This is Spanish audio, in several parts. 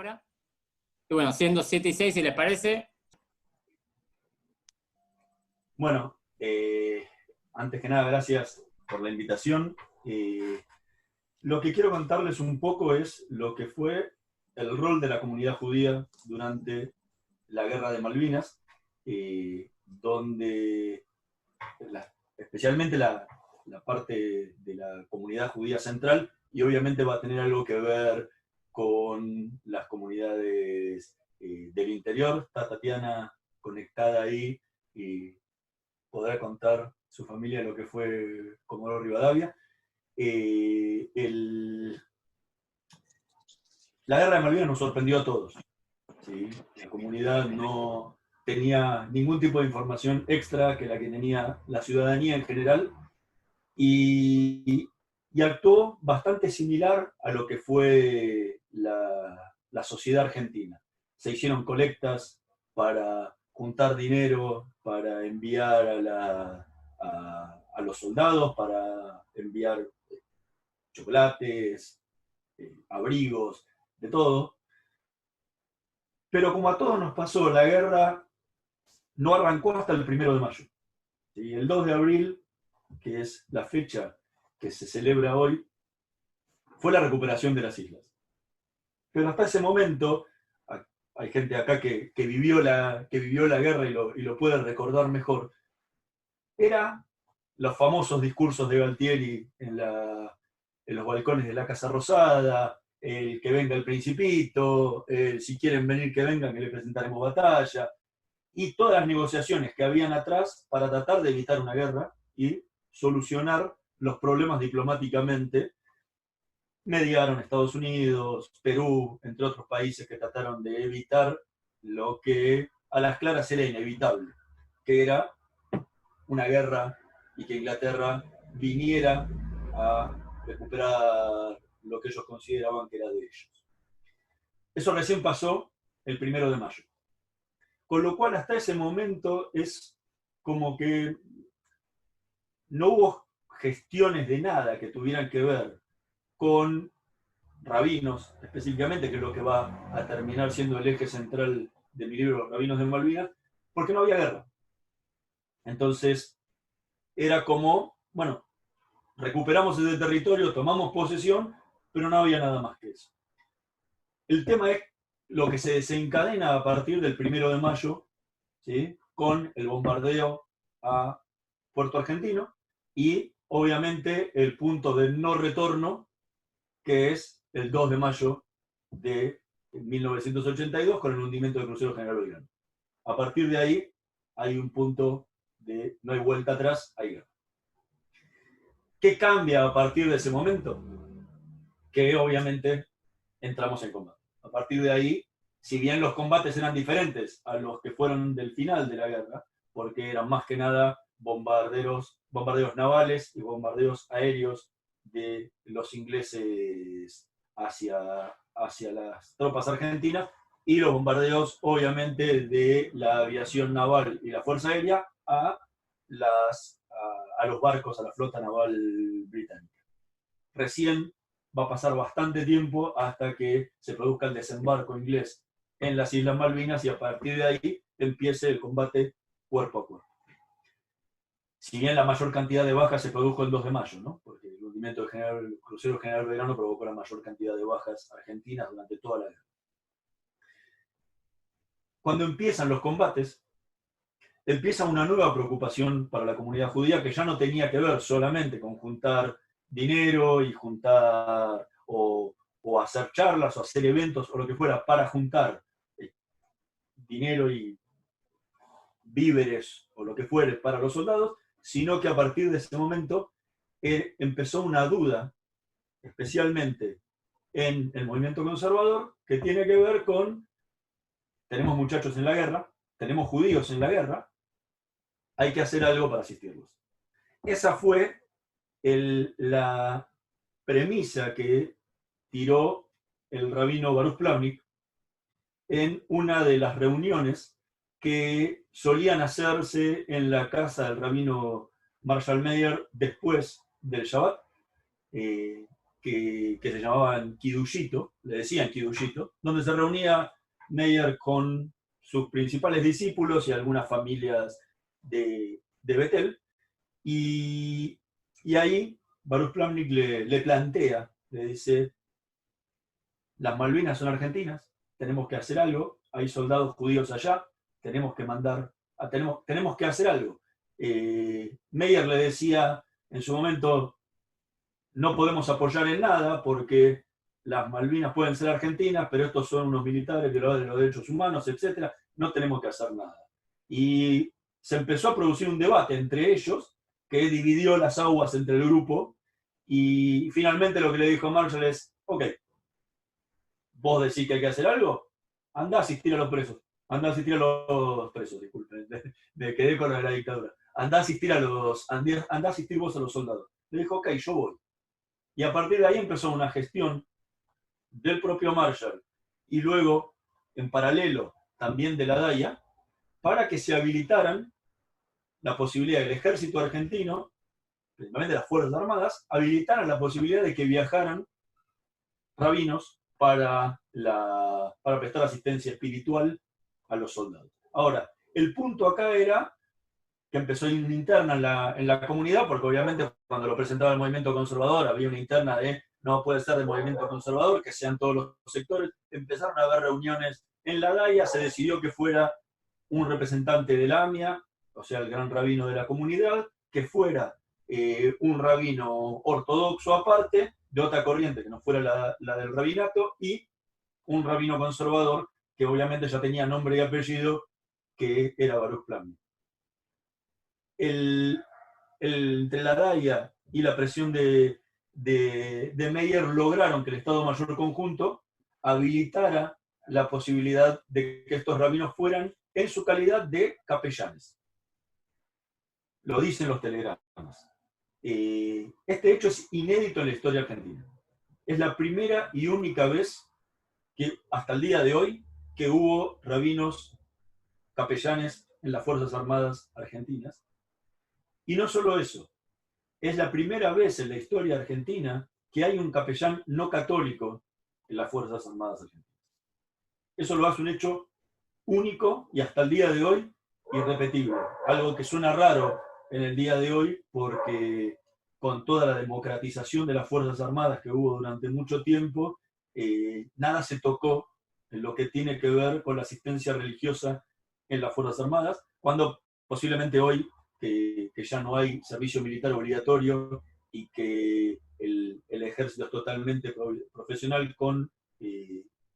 ahora. Y bueno, siendo 7:06, si les parece. Bueno, antes que nada, gracias por la invitación. Lo que quiero contarles un poco es lo que fue el rol de la comunidad judía durante la Guerra de Malvinas, donde especialmente la parte de la comunidad judía central, y obviamente va a tener algo que ver con las comunidades del interior. Está Tatiana conectada ahí y podrá contar su familia lo que fue Comodoro Rivadavia. La guerra de Malvinas nos sorprendió a todos. ¿Sí? La comunidad no tenía ningún tipo de información extra que la que tenía la ciudadanía en general, y actuó bastante similar a lo que fue la sociedad argentina. Se hicieron colectas para juntar dinero, para enviar a los soldados, para enviar chocolates, abrigos, de todo. Pero como a todos nos pasó, la guerra no arrancó hasta el 1 de mayo. ¿Sí? El 2 de abril, que es la fecha que se celebra hoy, fue la recuperación de las islas. Pero hasta ese momento, hay gente acá que vivió la guerra y lo puede recordar mejor, era los famosos discursos de Galtieri en los balcones de la Casa Rosada, el que venga el Principito, si quieren venir que vengan, que le presentaremos batalla, y todas las negociaciones que habían atrás para tratar de evitar una guerra y solucionar los problemas diplomáticamente. Mediaron Estados Unidos, Perú, entre otros países que trataron de evitar lo que a las claras era inevitable, que era una guerra y que Inglaterra viniera a recuperar lo que ellos consideraban que era de ellos. Eso recién pasó el 1 de mayo. Con lo cual, hasta ese momento es como que no hubo gestiones de nada que tuvieran que ver con rabinos, específicamente, que es lo que va a terminar siendo el eje central de mi libro, Los Rabinos de Malvinas, porque no había guerra. Entonces, era como, bueno, recuperamos ese territorio, tomamos posesión, pero no había nada más que eso. El tema es lo que se desencadena a partir del 1 de mayo, ¿sí? Con el bombardeo a Puerto Argentino y, obviamente, el punto de no retorno, que es el 2 de mayo de 1982 con el hundimiento del crucero General Belgrano. A partir de ahí hay un punto de no hay vuelta atrás, hay guerra. ¿Qué cambia a partir de ese momento? Que obviamente entramos en combate. A partir de ahí, si bien los combates eran diferentes a los que fueron del final de la guerra, porque eran más que nada bombardeos navales y bombardeos aéreos de los ingleses hacia las tropas argentinas, y los bombardeos, obviamente, de la aviación naval y la Fuerza Aérea a los barcos, a la flota naval británica. Recién va a pasar bastante tiempo hasta que se produzca el desembarco inglés en las Islas Malvinas y a partir de ahí empiece el combate cuerpo a cuerpo. Si bien la mayor cantidad de bajas se produjo el 2 de mayo, ¿no? Porque el hundimiento del crucero General Belgrano provocó la mayor cantidad de bajas argentinas durante toda la guerra. Cuando empiezan los combates, empieza una nueva preocupación para la comunidad judía que ya no tenía que ver solamente con juntar dinero y juntar o hacer charlas o hacer eventos o lo que fuera para juntar dinero y víveres o lo que fuere para los soldados, sino que a partir de ese momento empezó una duda, especialmente en el movimiento conservador, que tiene que ver con: tenemos muchachos en la guerra, tenemos judíos en la guerra, hay que hacer algo para asistirlos. Esa fue la premisa que tiró el rabino Baruch Plavnik en una de las reuniones que solían hacerse en la casa del rabino Marshall Meyer después del Shabbat. que se llamaban Kidushito, le decían Kidushito, donde se reunía Meyer con sus principales discípulos y algunas familias de Betel, y ahí Baruch Plawnik le plantea, le dice, las Malvinas son argentinas, tenemos que hacer algo, hay soldados judíos allá, tenemos que tenemos que hacer algo. Meyer le decía en su momento, no podemos apoyar en nada porque las Malvinas pueden ser argentinas, pero estos son unos militares violadores de los derechos humanos, etc. No tenemos que hacer nada. Y se empezó a producir un debate entre ellos que dividió las aguas entre el grupo, y finalmente lo que le dijo Marshall es, ok, vos decís que hay que hacer algo, andá a asistir a los presos. Andá a asistir a los presos, disculpen, me quedé con lo de la dictadura. Andá a asistir andá a asistir vos a los soldados. Le dijo, ok, yo voy. Y a partir de ahí empezó una gestión del propio Marshall y luego, en paralelo, también de la DAIA, para que se habilitaran la posibilidad del ejército argentino, principalmente las Fuerzas Armadas, habilitaran la posibilidad de que viajaran rabinos para prestar asistencia espiritual a los soldados. Ahora, el punto acá era que empezó una interna en la comunidad, porque obviamente cuando lo presentaba el movimiento conservador había una interna de no puede ser del movimiento conservador, que sean todos los sectores. Empezaron a haber reuniones en la DAIA, se decidió que fuera un representante de la AMIA, o sea, el gran rabino de la comunidad, que fuera un rabino ortodoxo aparte, de otra corriente que no fuera la del rabinato, y un rabino conservador que obviamente ya tenía nombre y apellido, que era Baruch Plawnik. Entre la DAIA y la presión de Meyer lograron que el Estado Mayor Conjunto habilitara la posibilidad de que estos rabinos fueran en su calidad de capellanes. Lo dicen los telegramas. Este hecho es inédito en la historia argentina. Es la primera y única vez que hasta el día de hoy que hubo rabinos capellanes en las Fuerzas Armadas argentinas. Y no solo eso, es la primera vez en la historia argentina que hay un capellán no católico en las Fuerzas Armadas argentinas. Eso lo hace un hecho único y hasta el día de hoy irrepetible. Algo que suena raro en el día de hoy porque con toda la democratización de las Fuerzas Armadas que hubo durante mucho tiempo, nada se tocó en lo que tiene que ver con la asistencia religiosa en las Fuerzas Armadas, cuando posiblemente hoy que ya no hay servicio militar obligatorio y que el ejército es totalmente profesional con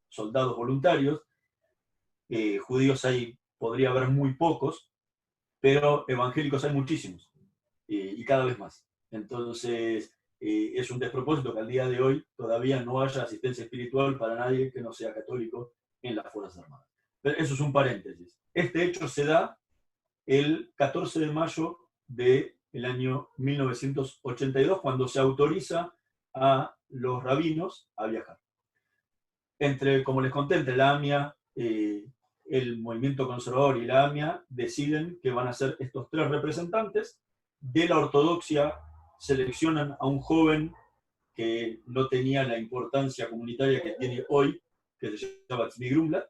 soldados voluntarios. Judíos podría haber muy pocos, pero evangélicos hay muchísimos, y cada vez más. Entonces, es un despropósito que al día de hoy todavía no haya asistencia espiritual para nadie que no sea católico en las Fuerzas Armadas. Pero eso es un paréntesis. Este hecho se da el 14 de mayo del año 1982, cuando se autoriza a los rabinos a viajar. Como les conté, entre la AMIA, el movimiento conservador y la AMIA deciden que van a ser estos tres representantes. De la ortodoxia seleccionan a un joven que no tenía la importancia comunitaria que tiene hoy, que se llama Tzvi Grumblat,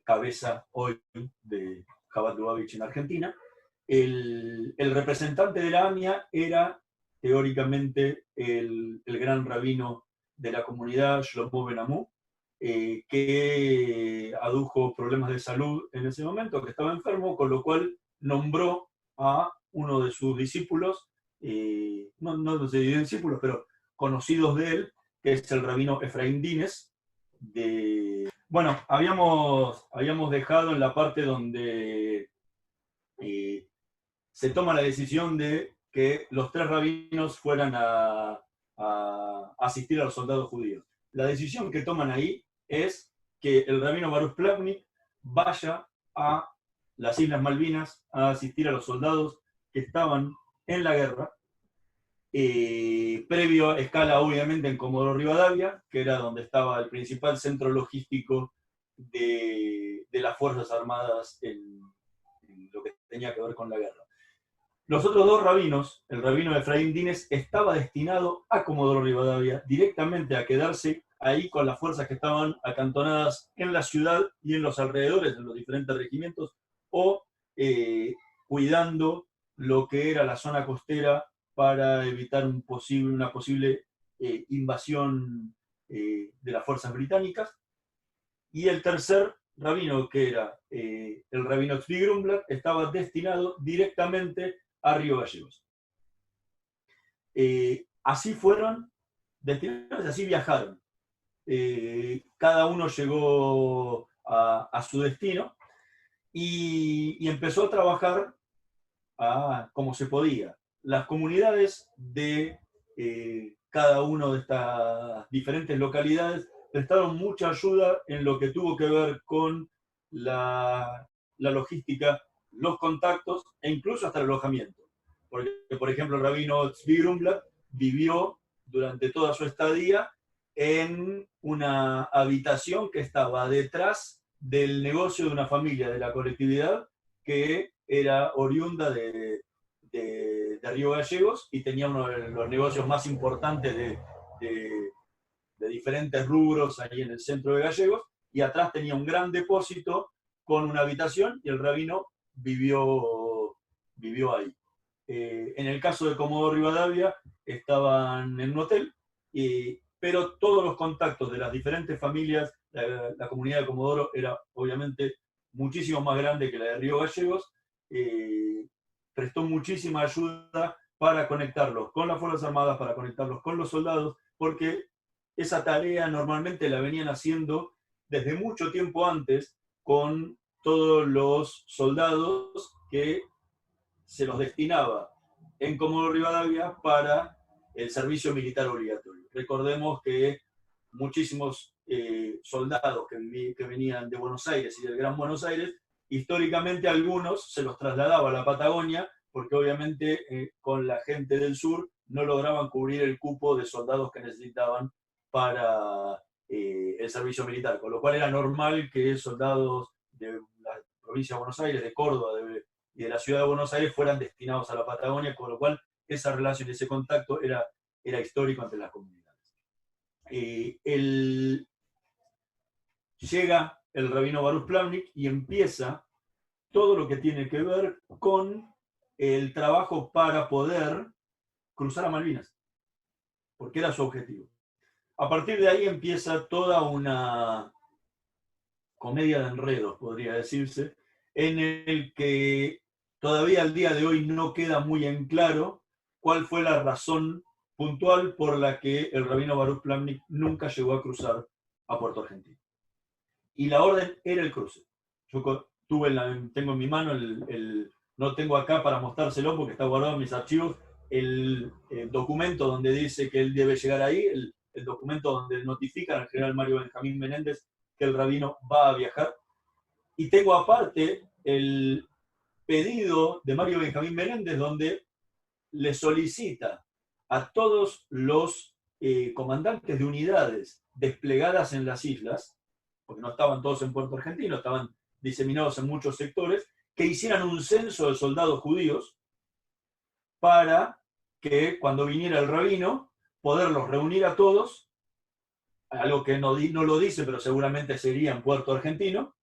cabeza hoy de Chabad Lubavitch en Argentina. El representante de la AMIA era teóricamente el gran rabino de la comunidad, Shlomo Ben Amu, que adujo problemas de salud en ese momento, que estaba enfermo, con lo cual nombró a uno de sus discípulos, no sé si discípulos, pero conocidos de él, que es el rabino Efraín Dines. Bueno, habíamos dejado en la parte donde se toma la decisión de que los tres rabinos fueran a asistir a los soldados judíos. La decisión que toman ahí es que el rabino Baruch Plawnik vaya a las Islas Malvinas a asistir a los soldados que estaban en la guerra, previo a escala obviamente en Comodoro Rivadavia, que era donde estaba el principal centro logístico de las Fuerzas Armadas en lo que tenía que ver con la guerra. Los otros dos rabinos, el rabino Efraín Dínez, estaba destinado a Comodoro Rivadavia, directamente a quedarse ahí con las fuerzas que estaban acantonadas en la ciudad y en los alrededores, en los diferentes regimientos, o cuidando lo que era la zona costera para evitar una posible invasión de las fuerzas británicas. Y el tercer rabino, que era el rabino Tzvi Grumblat, estaba destinado directamente a Río Gallegos. Así fueron destinados, así viajaron. Cada uno llegó a su destino y empezó a trabajar como se podía. Las comunidades de cada una de estas diferentes localidades prestaron mucha ayuda en lo que tuvo que ver con la logística, los contactos e incluso hasta el alojamiento. Porque, por ejemplo, el rabino Tzvi Grumblat vivió durante toda su estadía en una habitación que estaba detrás del negocio de una familia de la colectividad que era oriunda de Río Gallegos y tenía uno de los negocios más importantes de diferentes rubros ahí en el centro de Gallegos, y atrás tenía un gran depósito con una habitación y el rabino vivió ahí. En el caso de Comodoro Rivadavia estaban en un hotel, pero todos los contactos de las diferentes familias, la comunidad de Comodoro era obviamente muchísimo más grande que la de Río Gallegos, prestó muchísima ayuda para conectarlos con las Fuerzas Armadas, para conectarlos con los soldados, porque esa tarea normalmente la venían haciendo desde mucho tiempo antes con todos los soldados que se los destinaba en Comodoro Rivadavia para el servicio militar obligatorio. Recordemos que muchísimos soldados que venían de Buenos Aires y del Gran Buenos Aires, históricamente algunos se los trasladaba a la Patagonia, porque obviamente con la gente del sur no lograban cubrir el cupo de soldados que necesitaban para el servicio militar, con lo cual era normal que soldados de la provincia de Buenos Aires, de Córdoba y de la ciudad de Buenos Aires fueran destinados a la Patagonia, con lo cual esa relación, ese contacto era histórico entre las comunidades. Llega el rabino Baruch Plavnik y empieza todo lo que tiene que ver con el trabajo para poder cruzar a Malvinas, porque era su objetivo. A partir de ahí empieza toda una comedia de enredos, podría decirse, en el que todavía al día de hoy no queda muy en claro cuál fue la razón puntual por la que el rabino Baruch Plavnik nunca llegó a cruzar a Puerto Argentino. Y la orden era el cruce. Yo tengo en mi mano, no tengo acá para mostrárselo porque está guardado en mis archivos, el documento donde dice que él debe llegar ahí, el documento donde notifican al general Mario Benjamín Menéndez que el rabino va a viajar. Y tengo aparte el pedido de Mario Benjamín Menéndez donde le solicita a todos los comandantes de unidades desplegadas en las islas, porque no estaban todos en Puerto Argentino, estaban diseminados en muchos sectores, que hicieran un censo de soldados judíos para que cuando viniera el rabino, poderlos reunir a todos, algo que no lo dice, pero seguramente sería en Puerto Argentino,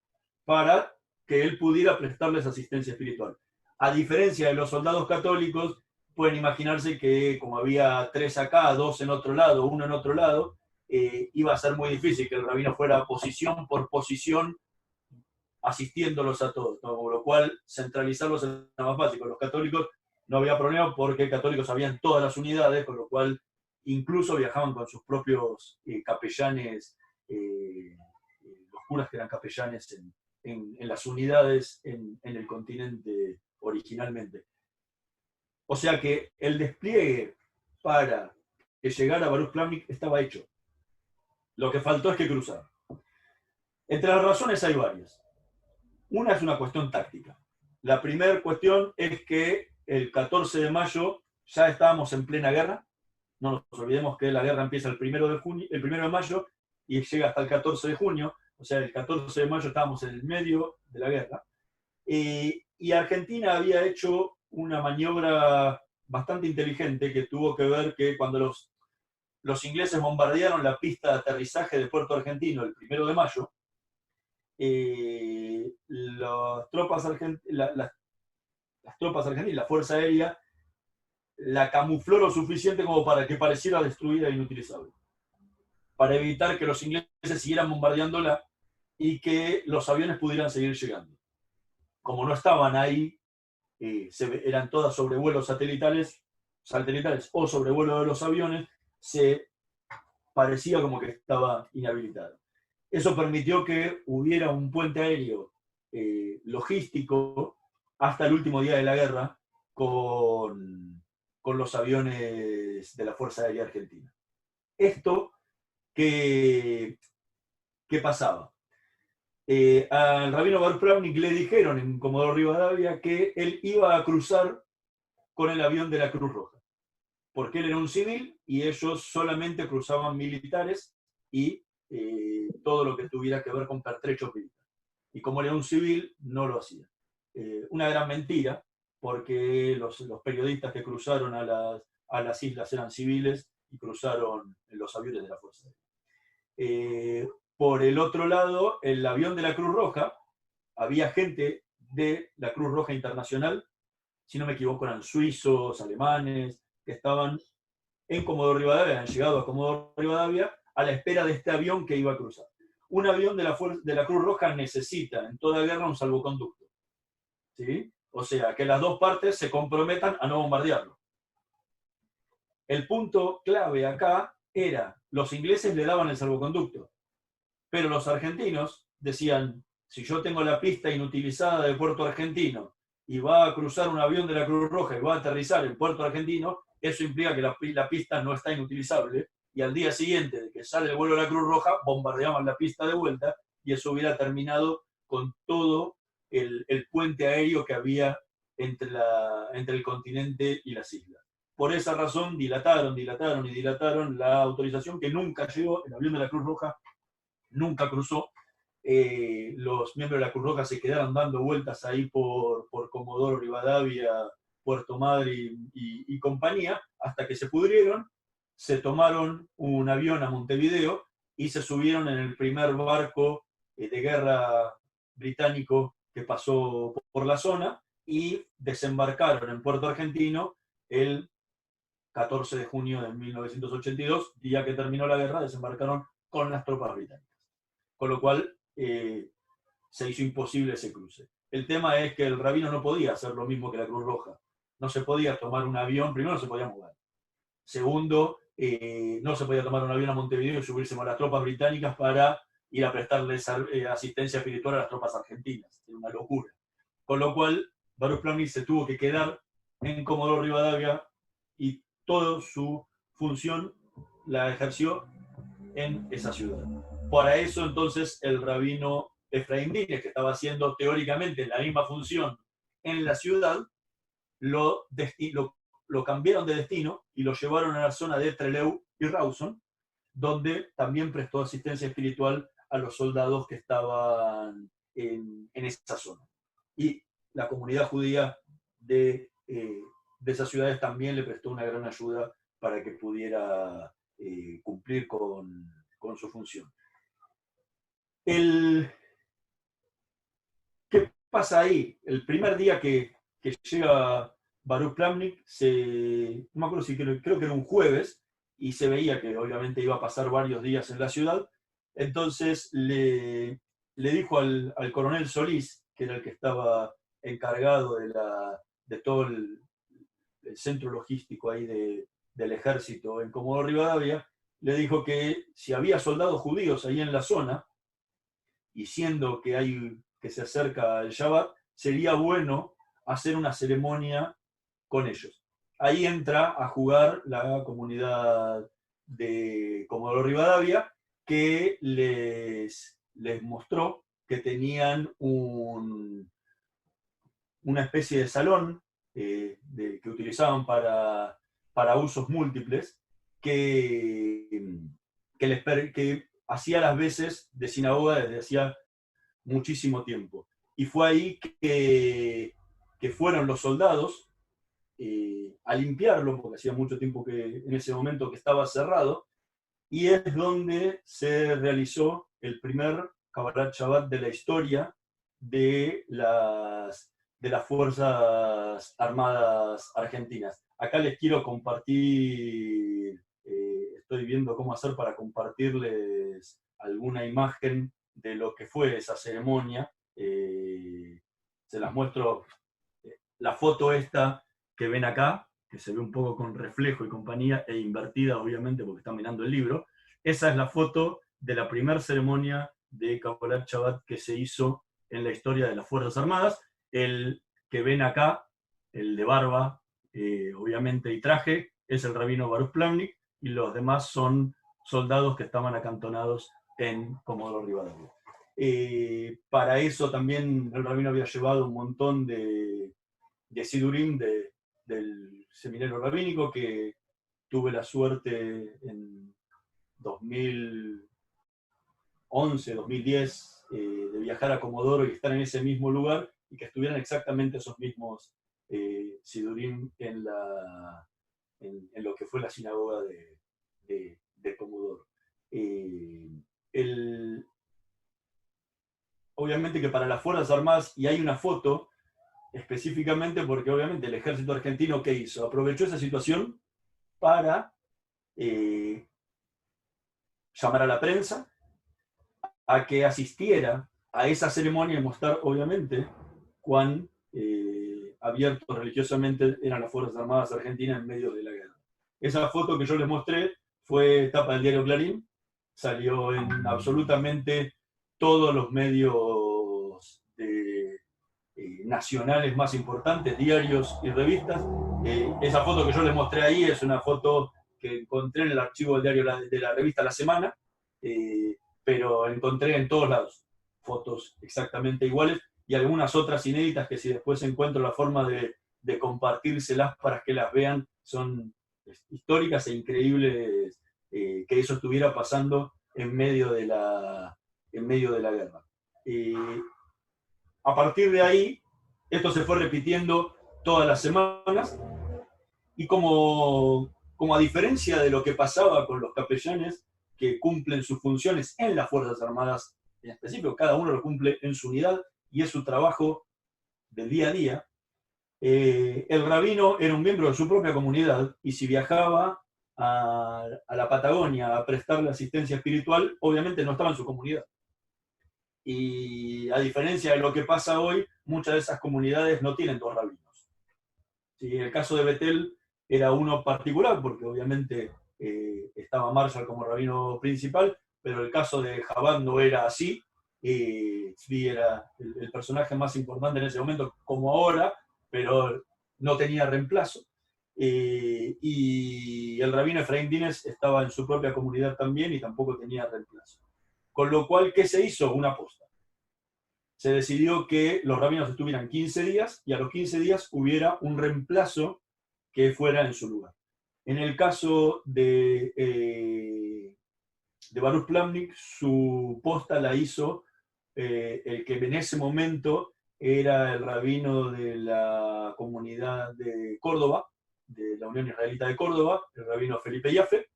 para que él pudiera prestarles asistencia espiritual. A diferencia de los soldados católicos, pueden imaginarse que como había 3 acá, 2 en otro lado, 1 en otro lado, iba a ser muy difícil que el rabino fuera posición por posición asistiéndolos a todos, ¿no? Con lo cual centralizarlos era más fácil. Con los católicos no había problema porque católicos habían todas las unidades, con lo cual incluso viajaban con sus propios capellanes, los curas que eran capellanes en las unidades en el continente originalmente. O sea que el despliegue para que llegara Baruch Plavnik estaba hecho. Lo que faltó es que cruzara. Entre las razones hay varias. Una es una cuestión táctica. La primera cuestión es que el 14 de mayo ya estábamos en plena guerra. No nos olvidemos que la guerra empieza el 1 de mayo y llega hasta el 14 de junio. O sea, el 14 de mayo estábamos en el medio de la guerra. Y Argentina había hecho una maniobra bastante inteligente que tuvo que ver que cuando los ingleses bombardearon la pista de aterrizaje de Puerto Argentino el 1 de mayo, las tropas argentinas, la Fuerza Aérea, la camufló lo suficiente como para que pareciera destruida e inutilizable, para evitar que los ingleses siguieran bombardeándola y que los aviones pudieran seguir llegando. Como no estaban ahí, eran todas sobrevuelos satelitales o sobrevuelo de los aviones, se parecía como que estaba inhabilitado. Eso permitió que hubiera un puente aéreo logístico hasta el último día de la guerra con los aviones de la Fuerza Aérea Argentina. Esto, ¿qué pasaba? Al rabino Baruch Plawnik le dijeron en Comodoro Rivadavia que él iba a cruzar con el avión de la Cruz Roja, porque él era un civil y ellos solamente cruzaban militares y todo lo que tuviera que ver con pertrechos militares. Y como él era un civil, no lo hacía. Una gran mentira, porque los periodistas que cruzaron a las islas eran civiles y cruzaron en los aviones de la Fuerza Aérea. Por el otro lado, el avión de la Cruz Roja, había gente de la Cruz Roja Internacional, si no me equivoco eran suizos, alemanes, que estaban en Comodoro Rivadavia, han llegado a Comodoro Rivadavia a la espera de este avión que iba a cruzar. Un avión de la Cruz Roja necesita en toda guerra un salvoconducto, ¿sí? O sea, que las dos partes se comprometan a no bombardearlo. El punto clave acá era, los ingleses le daban el salvoconducto, pero los argentinos decían, si yo tengo la pista inutilizada de Puerto Argentino y va a cruzar un avión de la Cruz Roja y va a aterrizar en Puerto Argentino, eso implica que la pista no está inutilizable, y al día siguiente de que sale el vuelo de la Cruz Roja, bombardeaban la pista de vuelta, y eso hubiera terminado con todo el puente aéreo que había entre el continente y las islas. Por esa razón dilataron la autorización, que nunca llegó. El avión de la Cruz Roja nunca cruzó. Los miembros de la Cruz Roja se quedaron dando vueltas ahí por Comodoro Rivadavia, Puerto Madre y compañía, hasta que se pudrieron, se tomaron un avión a Montevideo y se subieron en el primer barco de guerra británico que pasó por la zona y desembarcaron en Puerto Argentino el 14 de junio de 1982, día que terminó la guerra, desembarcaron con las tropas británicas. Con lo cual se hizo imposible ese cruce. El tema es que el rabino no podía hacer lo mismo que la Cruz Roja. No se podía tomar un avión, primero no se podía mover. Segundo, no se podía tomar un avión a Montevideo y subirse con las tropas británicas para ir a prestarles asistencia espiritual a las tropas argentinas. Era una locura. Con lo cual, Baruch Plawnik se tuvo que quedar en Comodoro Rivadavia y toda su función la ejerció en esa ciudad. Para eso entonces el rabino Efraín Dínez, que estaba haciendo teóricamente la misma función en la ciudad, lo cambiaron de destino y lo llevaron a la zona de Trelew y Rawson, donde también prestó asistencia espiritual a los soldados que estaban en esa zona. Y la comunidad judía de esas ciudades también le prestó una gran ayuda para que pudiera cumplir con su función. ¿Qué pasa ahí? El primer día que llega Baruch Plawnik, no me acuerdo si creo que era un jueves, y se veía que obviamente iba a pasar varios días en la ciudad. Entonces le dijo al coronel Solís, que era el que estaba encargado de todo el centro logístico ahí del ejército en Comodoro Rivadavia, le dijo que si había soldados judíos ahí en la zona, y siendo que se acerca el Shabbat, sería bueno hacer una ceremonia con ellos. Ahí entra a jugar la comunidad de Comodoro Rivadavia, que les mostró que tenían una especie de salón que utilizaban para usos múltiples, que hacía las veces de sinagoga desde hacía muchísimo tiempo. Y fue ahí que fueron los soldados a limpiarlo, porque hacía mucho tiempo que en ese momento que estaba cerrado, y es donde se realizó el primer Kabbalat Shabbat de la historia de las Fuerzas Armadas Argentinas. Acá les quiero compartir, estoy viendo cómo hacer para compartirles alguna imagen de lo que fue esa ceremonia. Se las muestro. La foto esta que ven acá, que se ve un poco con reflejo y compañía, e invertida obviamente porque están mirando el libro, esa es la foto de la primera ceremonia de Kabbalat Shabbat que se hizo en la historia de las Fuerzas Armadas. El que ven acá, el de barba, obviamente, y traje, es el rabino Baruch Plavnik, y los demás son soldados que estaban acantonados en Comodoro Rivadavia. Para eso también el rabino había llevado un montón de Sidurim del seminario rabínico, que tuve la suerte en 2011, 2010, de viajar a Comodoro y estar en ese mismo lugar, y que estuvieran exactamente esos mismos Sidurim en lo que fue la sinagoga de Comodoro. Obviamente que para las Fuerzas Armadas, y hay una foto específicamente porque obviamente el ejército argentino, ¿qué hizo? Aprovechó esa situación para llamar a la prensa a que asistiera a esa ceremonia y mostrar obviamente cuán abiertos religiosamente eran las Fuerzas Armadas Argentinas en medio de la guerra. Esa foto que yo les mostré fue tapa del diario Clarín, salió en absolutamente todos los medios nacionales más importantes, diarios y revistas. Esa foto que yo les mostré ahí es una foto que encontré en el archivo del diario de la revista La Semana, pero encontré en todos lados fotos exactamente iguales, y algunas otras inéditas que, si después encuentro la forma de compartírselas para que las vean, son históricas e increíbles, que eso estuviera pasando en medio de la guerra. A partir de ahí, esto se fue repitiendo todas las semanas, y como a diferencia de lo que pasaba con los capellanes que cumplen sus funciones en las Fuerzas Armadas en específico, cada uno lo cumple en su unidad y es su trabajo del día a día, el rabino era un miembro de su propia comunidad, y si viajaba a la Patagonia a prestarle asistencia espiritual, obviamente no estaba en su comunidad. Y a diferencia de lo que pasa hoy, muchas de esas comunidades no tienen dos rabinos. ¿Sí? El caso de Betel era uno particular, porque obviamente estaba Marshall como rabino principal, pero el caso de Chabad no era así. Tzvi era el personaje más importante en ese momento, como ahora, pero no tenía reemplazo. Y el rabino Efraín Dines estaba en su propia comunidad también y tampoco tenía reemplazo. Con lo cual, ¿qué se hizo? Una aposta. Se decidió que los rabinos estuvieran 15 días y a los 15 días hubiera un reemplazo que fuera en su lugar. En el caso de Baruch Plavnik, su posta la hizo el que en ese momento era el rabino de la comunidad de Córdoba, de la Unión Israelita de Córdoba, el rabino Felipe Yaffe.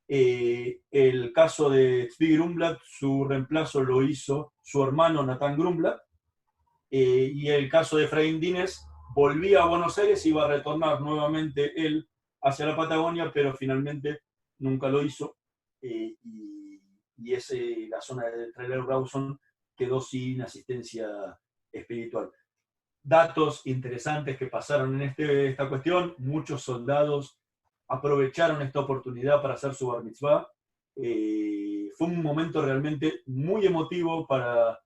El caso de Tzvi Grumblat, su reemplazo lo hizo su hermano Natán Grumblat. Y el caso de Efraín Dines, volvía a Buenos Aires, iba a retornar nuevamente él hacia la Patagonia, pero finalmente nunca lo hizo. Y la zona de Trailer Rawson quedó sin asistencia espiritual. Datos interesantes que pasaron en esta cuestión: muchos soldados aprovecharon esta oportunidad para hacer su bar mitzvah. Fue un momento realmente muy emotivo para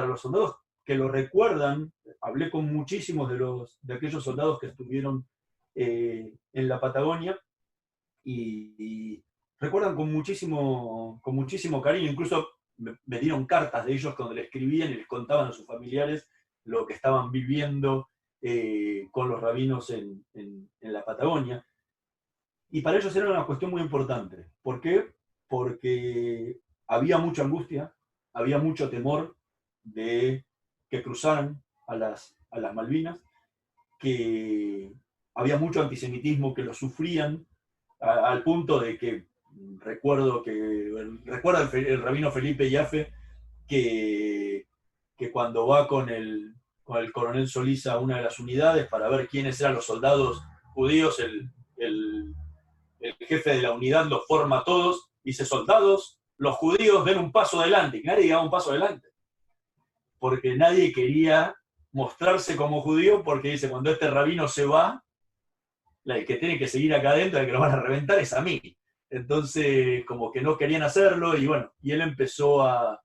los soldados que lo recuerdan. Hablé con muchísimos de aquellos soldados que estuvieron en la Patagonia, y recuerdan con muchísimo cariño. Incluso me dieron cartas de ellos cuando le escribían y les contaban a sus familiares lo que estaban viviendo con los rabinos en la Patagonia. Y para ellos era una cuestión muy importante. ¿Por qué? Porque había mucha angustia, había mucho temor de que cruzaran a las Malvinas, que había mucho antisemitismo que lo sufrían, al punto de que recuerda el rabino Felipe Yaffe que cuando va con el coronel Solís a una de las unidades para ver quiénes eran los soldados judíos, el jefe de la unidad los forma a todos, dice: soldados, los judíos den un paso adelante, y nadie daba un paso adelante, porque nadie quería mostrarse como judío, porque dice: cuando este rabino se va, el que tiene que seguir acá adentro, el que lo van a reventar es a mí. Entonces, como que no querían hacerlo, y bueno, y él empezó a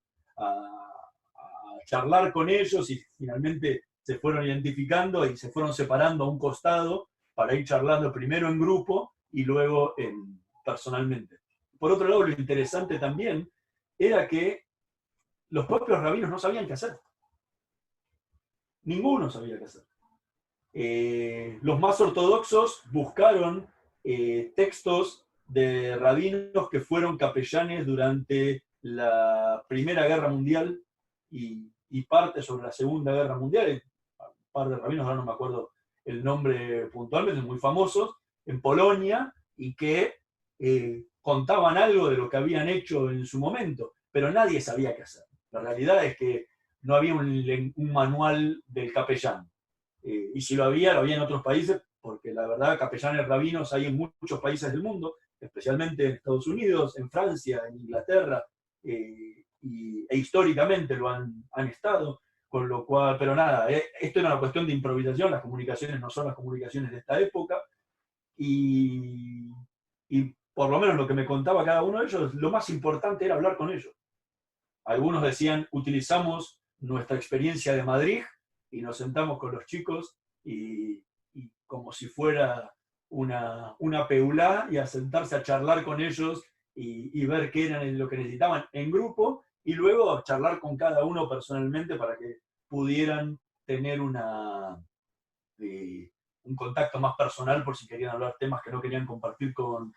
charlar con ellos, y finalmente se fueron identificando y se fueron separando a un costado para ir charlando primero en grupo y luego personalmente. Por otro lado, lo interesante también era que los propios rabinos no sabían qué hacer. Ninguno sabía qué hacer. Los más ortodoxos buscaron textos de rabinos que fueron capellanes durante la Primera Guerra Mundial y parte sobre la Segunda Guerra Mundial. Un par de rabinos, ahora no me acuerdo el nombre puntualmente, muy famosos, en Polonia, y que contaban algo de lo que habían hecho en su momento, pero nadie sabía qué hacer. La realidad es que no había un manual del capellán. Y si lo había en otros países, porque la verdad capellanes rabinos hay en muchos países del mundo, especialmente en Estados Unidos, en Francia, en Inglaterra, e históricamente lo han estado, con lo cual, pero nada, esto era una cuestión de improvisación, las comunicaciones no son las comunicaciones de esta época, y, y por lo menos lo que me contaba cada uno de ellos, lo más importante era hablar con ellos. Algunos decían: utilizamos nuestra experiencia de Madrid y nos sentamos con los chicos y como si fuera una peulá, y a sentarse a charlar con ellos y ver qué era lo que necesitaban en grupo, y luego charlar con cada uno personalmente para que pudieran tener un contacto más personal por si querían hablar temas que no querían compartir con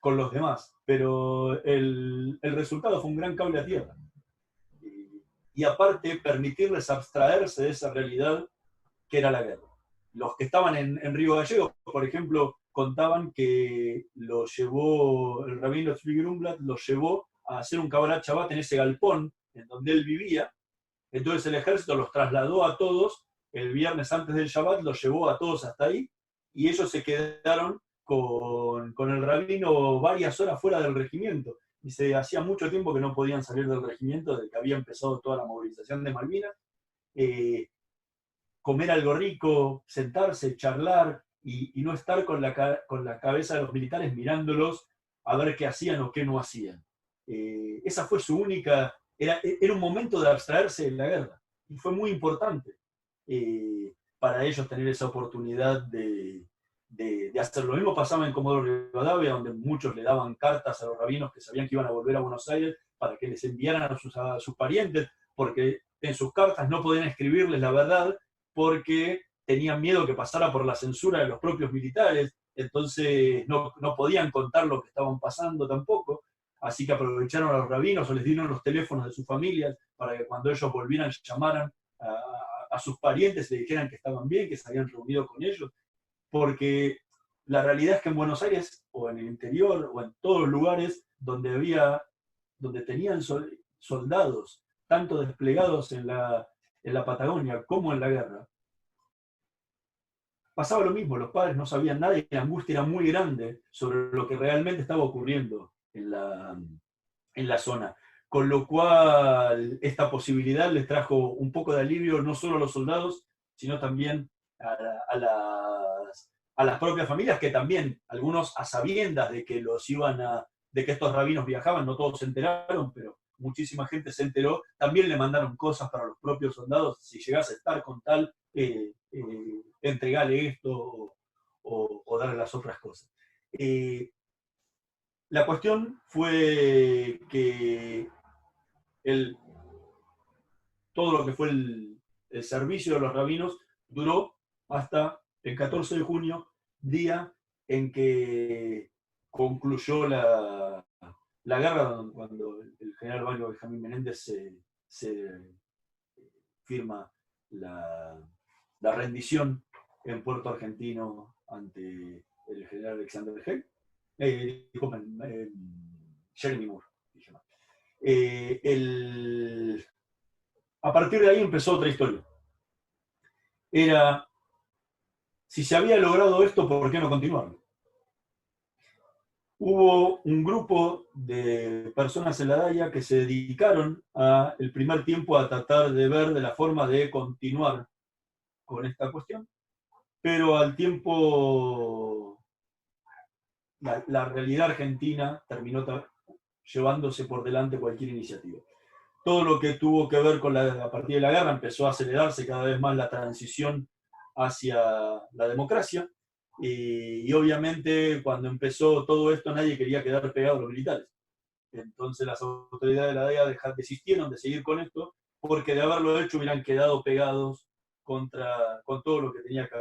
los demás. Pero el resultado fue un gran cable a tierra. Y aparte permitirles abstraerse de esa realidad que era la guerra. Los que estaban en Río Gallegos, por ejemplo, contaban que el rabino Tzvi Grumblat los llevó a hacer un Kabbalat Shabbat en ese galpón en donde él vivía. Entonces el ejército los trasladó a todos el viernes antes del Shabbat, los llevó a todos hasta ahí, y ellos se quedaron con el rabino varias horas fuera del regimiento. Dice: hacía mucho tiempo que no podían salir del regimiento, desde que había empezado toda la movilización de Malvinas. Comer algo rico, sentarse, charlar, y no estar con la cabeza de los militares mirándolos a ver qué hacían o qué no hacían. Esa fue su única... Era un momento de abstraerse de la guerra, y fue muy importante para ellos tener esa oportunidad de hacer. Lo mismo pasaba en Comodoro Rivadavia, donde muchos le daban cartas a los rabinos que sabían que iban a volver a Buenos Aires para que les enviaran a sus parientes, porque en sus cartas no podían escribirles la verdad, porque tenían miedo que pasara por la censura de los propios militares, entonces no podían contar lo que estaban pasando tampoco. Así que aprovecharon a los rabinos o les dieron los teléfonos de sus familias para que cuando ellos volvieran llamaran a sus parientes y le dijeran que estaban bien, que se habían reunido con ellos. Porque la realidad es que en Buenos Aires, o en el interior, o en todos los lugares donde tenían soldados, tanto desplegados en la Patagonia como en la guerra, pasaba lo mismo. Los padres no sabían nada y la angustia era muy grande sobre lo que realmente estaba ocurriendo en la zona. Con lo cual, esta posibilidad les trajo un poco de alivio no solo a los soldados, sino también a las propias familias, que también, algunos a sabiendas de que de que estos rabinos viajaban, no todos se enteraron, pero muchísima gente se enteró, también le mandaron cosas para los propios soldados: si llegás a estar con tal, entregale esto o darle las otras cosas. La cuestión fue que todo lo que fue el servicio de los rabinos duró hasta el 14 de junio, día en que concluyó la guerra, cuando el general Mario Benjamín Menéndez se firma la rendición en Puerto Argentino ante el general Alexander Haig. Disculpen, Jeremy Moore. Dije mal. A partir de ahí empezó otra historia. Era, si se había logrado esto, ¿por qué no continuarlo? Hubo un grupo de personas en la DAIA que se dedicaron el primer tiempo a tratar de ver de la forma de continuar con esta cuestión, pero al tiempo la realidad argentina terminó llevándose por delante cualquier iniciativa. Todo lo que tuvo que ver con a partir de la guerra empezó a acelerarse cada vez más la transición hacia la democracia, y obviamente cuando empezó todo esto nadie quería quedar pegado a los militares. Entonces las autoridades de la DEA desistieron de seguir con esto, porque de haberlo hecho hubieran quedado pegados con todo lo que tenía que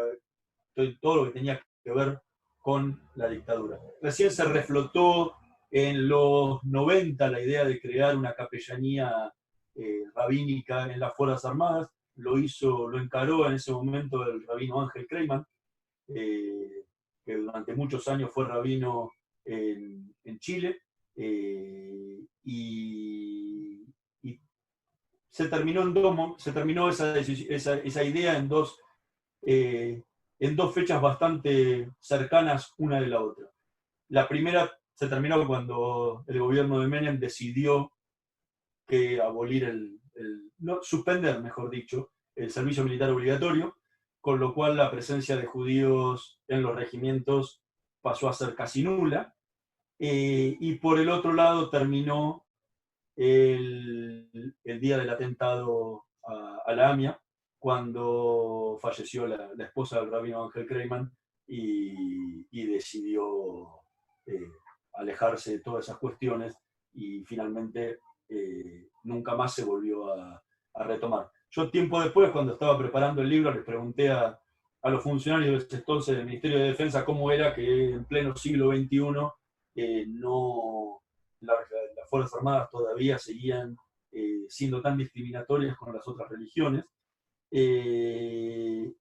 ver con la dictadura. Recién se reflotó en los 90 la idea de crear una capellanía rabínica en las Fuerzas Armadas. Lo encaró en ese momento el rabino Ángel Kreiman, que durante muchos años fue rabino en Chile, y se terminó esa idea en dos fechas bastante cercanas una de la otra. La primera se terminó cuando el gobierno de Menem decidió que suspender, mejor dicho, el servicio militar obligatorio, con lo cual la presencia de judíos en los regimientos pasó a ser casi nula. Y por el otro lado terminó el día del atentado a la AMIA, cuando falleció la esposa del rabino Ángel Kreiman y decidió alejarse de todas esas cuestiones, y finalmente nunca más se volvió a retomar. Yo tiempo después, cuando estaba preparando el libro, les pregunté a los funcionarios de entonces del Ministerio de Defensa cómo era que en pleno siglo XXI las Fuerzas Armadas todavía seguían siendo tan discriminatorias con las otras religiones. Y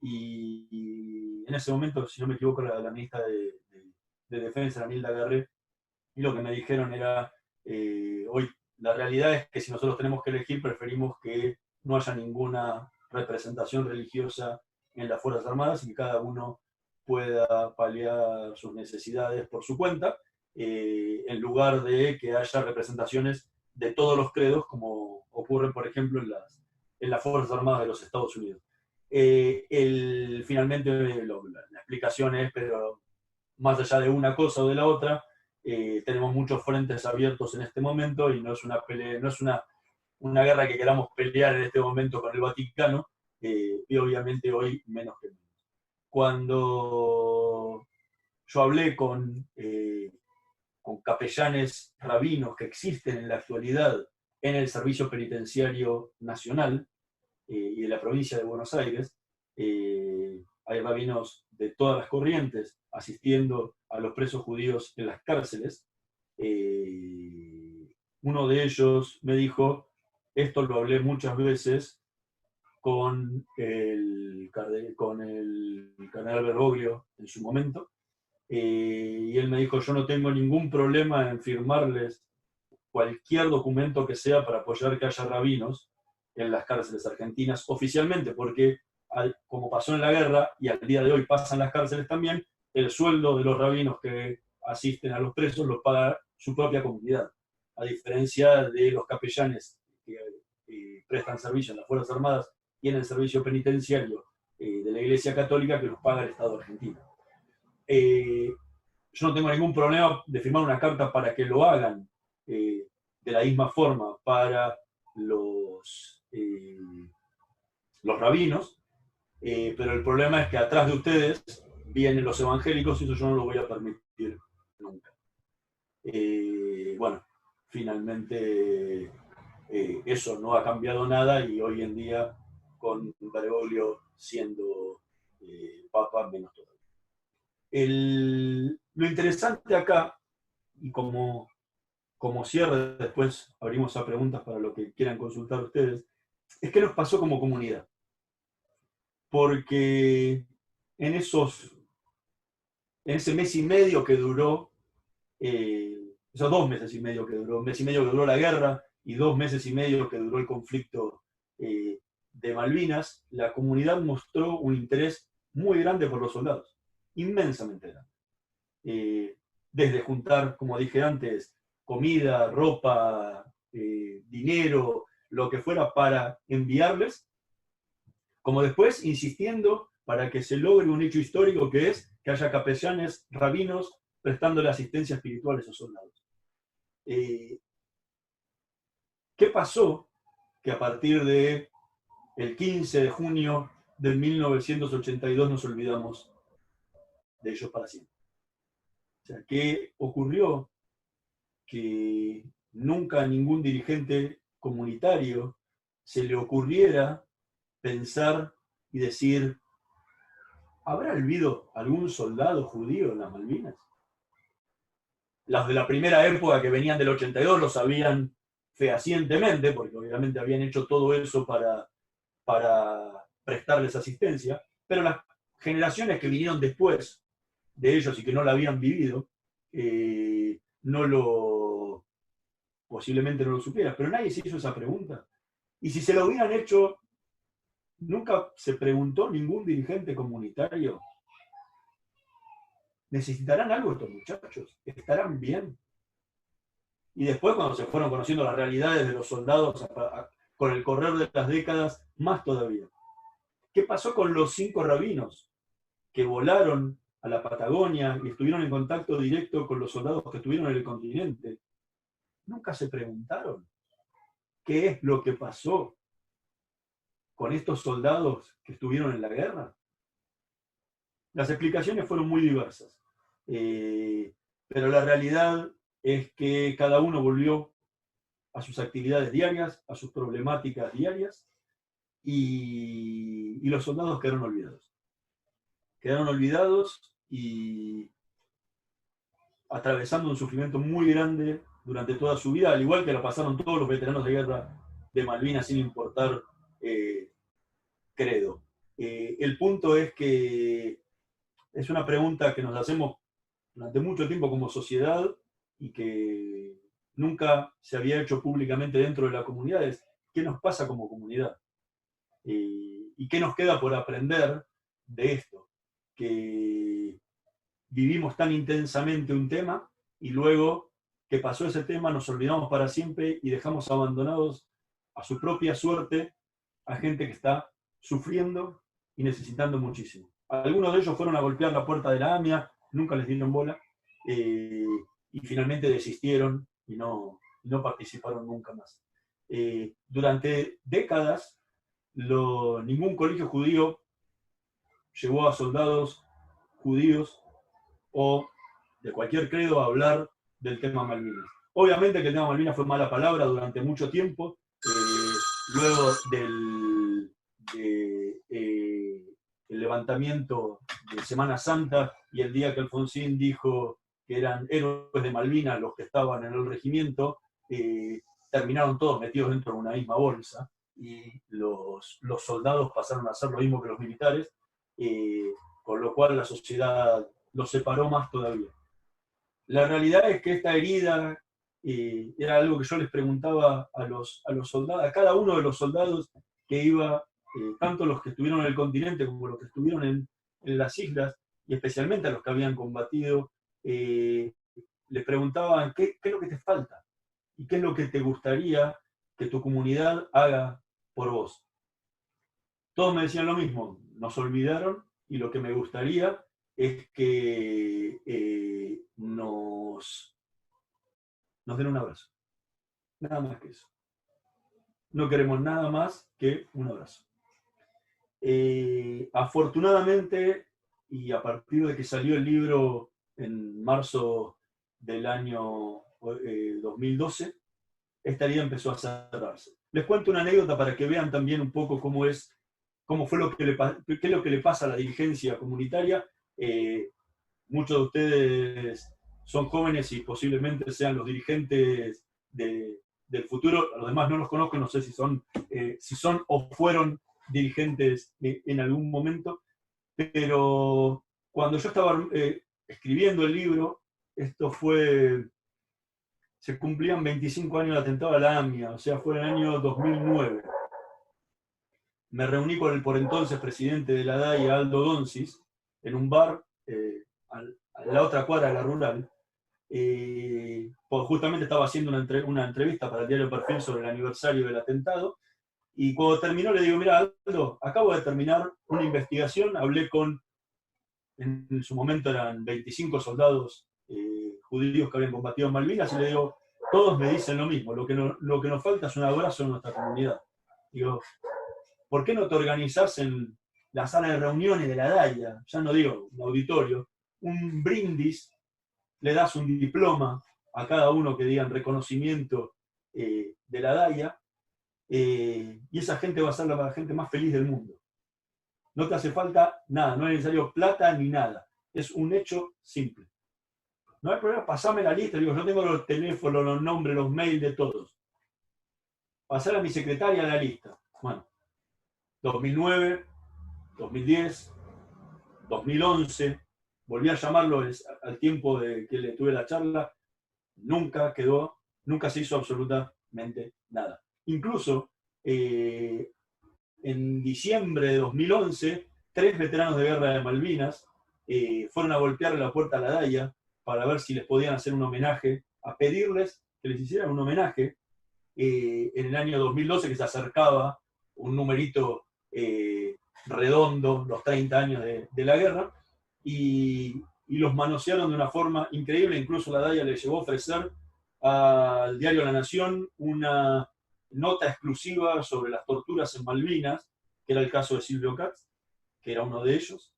en ese momento, si no me equivoco, la ministra de Defensa, Daniel Lagarre, y lo que me dijeron era, hoy la realidad es que si nosotros tenemos que elegir, preferimos que no haya ninguna representación religiosa en las Fuerzas Armadas y que cada uno pueda paliar sus necesidades por su cuenta, en lugar de que haya representaciones de todos los credos, como ocurre, por ejemplo, en las Fuerzas Armadas de los Estados Unidos. Finalmente, la explicación es, pero más allá de una cosa o de la otra, tenemos muchos frentes abiertos en este momento, y no es una guerra que queramos pelear en este momento con el Vaticano, y obviamente hoy menos que menos. Cuando yo hablé con capellanes rabinos que existen en la actualidad en el Servicio Penitenciario Nacional y en la provincia de Buenos Aires, hay rabinos de todas las corrientes asistiendo a los presos judíos en las cárceles. Uno de ellos me dijo, esto lo hablé muchas veces con el cardenal Bergoglio en su momento, y él me dijo, yo no tengo ningún problema en firmarles cualquier documento que sea para apoyar que haya rabinos en las cárceles argentinas oficialmente, porque como pasó en la guerra y al día de hoy pasa en las cárceles también, el sueldo de los rabinos que asisten a los presos lo paga su propia comunidad, a diferencia de los capellanes que prestan servicio en las Fuerzas Armadas y en el servicio penitenciario de la Iglesia Católica, que los paga el Estado argentino. Yo no tengo ningún problema de firmar una carta para que lo hagan de la misma forma para los rabinos, pero el problema es que atrás de ustedes vienen los evangélicos, y eso yo no lo voy a permitir nunca. Bueno, finalmente eso no ha cambiado nada, y hoy en día, con Bergoglio siendo papa, menos todavía. Lo interesante acá, y como cierre, después abrimos a preguntas para lo que quieran consultar ustedes, es qué nos pasó como comunidad. Porque en esos en ese mes y medio que duró, esos 2 meses y medio que duró, un mes y medio que duró la guerra y 2 meses y medio que duró el conflicto de Malvinas, la comunidad mostró un interés muy grande por los soldados, inmensamente grande. Desde juntar, como dije antes, comida, ropa, dinero, lo que fuera para enviarles, como después insistiendo para que se logre un hecho histórico que es que haya capellanes, rabinos, prestándole asistencia espiritual a esos soldados. ¿Qué pasó? Que a partir del 15 de junio de 1982 nos olvidamos de ellos para siempre. O sea, ¿qué ocurrió? Que nunca a ningún dirigente comunitario se le ocurriera pensar y decir, ¿habrá habido algún soldado judío en las Malvinas? Los de la primera época que venían del 82 lo sabían fehacientemente, porque obviamente habían hecho todo eso para prestarles asistencia, pero las generaciones que vinieron después de ellos y que no la habían vivido, posiblemente no lo supieran, pero nadie se hizo esa pregunta. Y si se lo hubieran hecho, nunca se preguntó ningún dirigente comunitario, ¿necesitarán algo estos muchachos? ¿Estarán bien? Y después, cuando se fueron conociendo las realidades de los soldados con el correr de las décadas, más todavía. ¿Qué pasó con los 5 rabinos que volaron a la Patagonia y estuvieron en contacto directo con los soldados que estuvieron en el continente? Nunca se preguntaron qué es lo que pasó con estos soldados que estuvieron en la guerra. Las explicaciones fueron muy diversas, pero la realidad es que cada uno volvió a sus actividades diarias, a sus problemáticas diarias, y los soldados quedaron olvidados. Quedaron olvidados y atravesando un sufrimiento muy grande durante toda su vida, al igual que lo pasaron todos los veteranos de guerra de Malvinas, sin importar credo. El punto es que es una pregunta que nos hacemos durante mucho tiempo como sociedad y que nunca se había hecho públicamente dentro de la comunidad, es ¿qué nos pasa como comunidad? ¿Y qué nos queda por aprender de esto? Que vivimos tan intensamente un tema y luego que pasó ese tema nos olvidamos para siempre y dejamos abandonados a su propia suerte a gente que está sufriendo y necesitando muchísimo. Algunos de ellos fueron a golpear la puerta de la AMIA, nunca les dieron bola, y finalmente desistieron y no participaron nunca más. Durante décadas, ningún colegio judío llevó a soldados judíos o de cualquier credo a hablar del tema Malvinas. Obviamente que el tema Malvinas fue mala palabra durante mucho tiempo, luego el levantamiento de Semana Santa y el día que Alfonsín dijo que eran héroes de Malvinas los que estaban en el regimiento, terminaron todos metidos dentro de una misma bolsa y los soldados pasaron a hacer lo mismo que los militares, con lo cual la sociedad los separó más todavía. La realidad es que esta herida era algo que yo les preguntaba a los soldados, a cada uno de los soldados que iba, tanto los que estuvieron en el continente como los que estuvieron en las islas, y especialmente a los que habían combatido, les preguntaban ¿qué es lo que te falta? ¿Y qué es lo que te gustaría que tu comunidad haga por vos? Todos me decían lo mismo, nos olvidaron y lo que me gustaría es que nos den un abrazo. Nada más que eso. No queremos nada más que un abrazo. Afortunadamente, y a partir de que salió el libro en marzo del año 2012, esta herida empezó a cerrarse. Les cuento una anécdota para que vean también un poco cómo fue qué es lo que le pasa a la dirigencia comunitaria. Muchos de ustedes son jóvenes y posiblemente sean los dirigentes del futuro. A los demás no los conozco, no sé si son o fueron dirigentes en algún momento, pero cuando yo estaba escribiendo el libro, se cumplían 25 años del atentado a la AMIA, o sea, fue en el año 2009. Me reuní con el por entonces presidente de la DAIA, Aldo Donsis, en un bar a la otra cuadra de la rural. Pues justamente estaba haciendo una entrevista para el diario Perfil sobre el aniversario del atentado, y cuando terminó le digo, mira, Aldo, acabo de terminar una investigación, hablé en su momento eran 25 soldados judíos que habían combatido en Malvinas, y le digo, todos me dicen lo mismo, lo que nos falta es un abrazo en nuestra comunidad. Digo, ¿por qué no te organizás en la sala de reuniones de la DAIA? Ya no digo un auditorio, un brindis, le das un diploma a cada uno que diga en reconocimiento de la DAIA, y esa gente va a ser la gente más feliz del mundo. No te hace falta nada, no es necesario plata ni nada. Es un hecho simple. No hay problema, pasame la lista. Digo, yo tengo los teléfonos, los nombres, los mails de todos. Pasar a mi secretaria la lista. Bueno, 2009, 2010, 2011, volví a llamarlo al tiempo de que le tuve la charla, nunca se hizo absolutamente nada. Incluso en diciembre de 2011, 3 veteranos de guerra de Malvinas fueron a golpearle la puerta a la DAIA para ver si les podían hacer un homenaje, a pedirles que les hicieran un homenaje en el año 2012, que se acercaba un numerito redondo, los 30 años de la guerra, y los manosearon de una forma increíble. Incluso la DAIA le llegó a ofrecer al diario La Nación una nota exclusiva sobre las torturas en Malvinas, que era el caso de Silvio Katz, que era uno de ellos,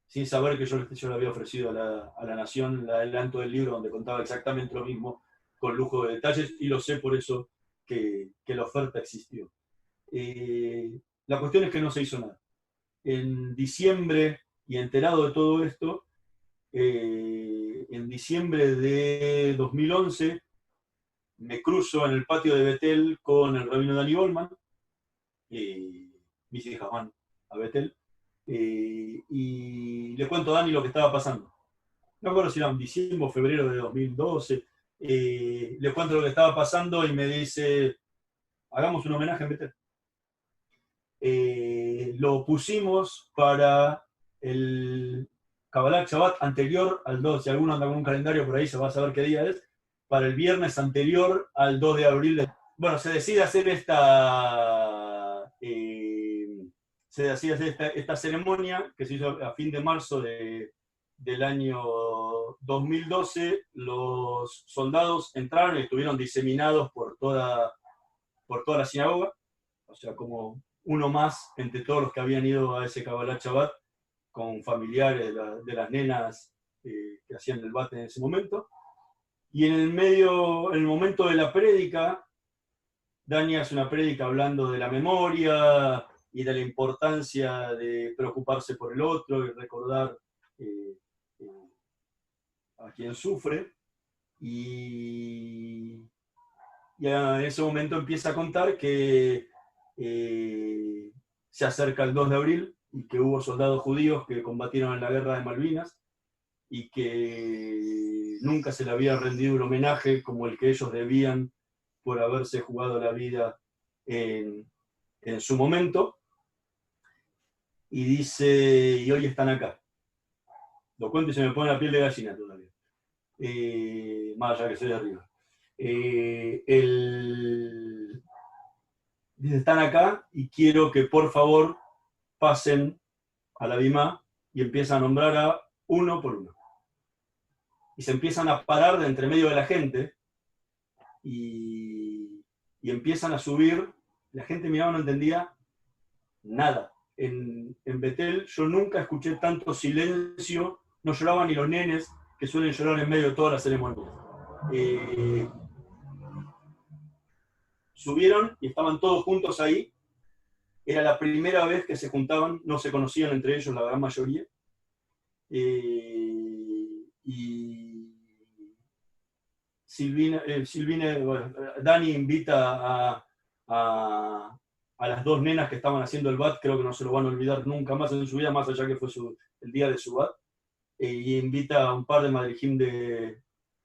sin saber que yo le había ofrecido a la Nación el adelanto del libro donde contaba exactamente lo mismo, con lujo de detalles, y lo sé por eso que la oferta existió. La cuestión es que no se hizo nada. En diciembre, y enterado de todo esto, en diciembre de 2011, me cruzo en el patio de Betel con el rabino Dani Goldman, mis hijas van a Betel, y le cuento a Dani lo que estaba pasando. No recuerdo si era en diciembre o febrero de 2012, le cuento lo que estaba pasando y me dice, hagamos un homenaje en Betel. Lo pusimos para el Kabbalat Shabbat anterior al 2, si alguno anda con un calendario por ahí se va a saber qué día es, para el viernes anterior al 2 de abril. Bueno, se decide hacer esta ceremonia que se hizo a fin de marzo del año 2012. Los soldados entraron y estuvieron diseminados por toda la sinagoga, o sea, como uno más entre todos los que habían ido a ese Kabbalat Shabbat, con familiares de las nenas que hacían el bate en ese momento. Y en el momento de la prédica, Dani hace una prédica hablando de la memoria y de la importancia de preocuparse por el otro y recordar a quien sufre. Y en ese momento empieza a contar que se acerca el 2 de abril y que hubo soldados judíos que combatieron en la guerra de Malvinas y que nunca se le había rendido un homenaje como el que ellos debían por haberse jugado la vida en su momento. Y dice, y hoy están acá. Lo cuento y se me pone la piel de gallina todavía. Más allá que soy de arriba. Dice, están acá y quiero que por favor pasen a la Bimá, y empiezan a nombrar a uno por uno. Y se empiezan a parar de entre medio de la gente y empiezan a subir. La gente miraba, no entendía nada. En Betel yo nunca escuché tanto silencio, no lloraban ni los nenes, que suelen llorar en medio de todas las ceremonias. Subieron y estaban todos juntos ahí. Era la primera vez que se juntaban, no se conocían entre ellos la gran mayoría. Y Dani invita a las dos nenas que estaban haciendo el bat, creo que no se lo van a olvidar nunca más en su vida, más allá que fue el día de su bat. y invita a un par de madrijim de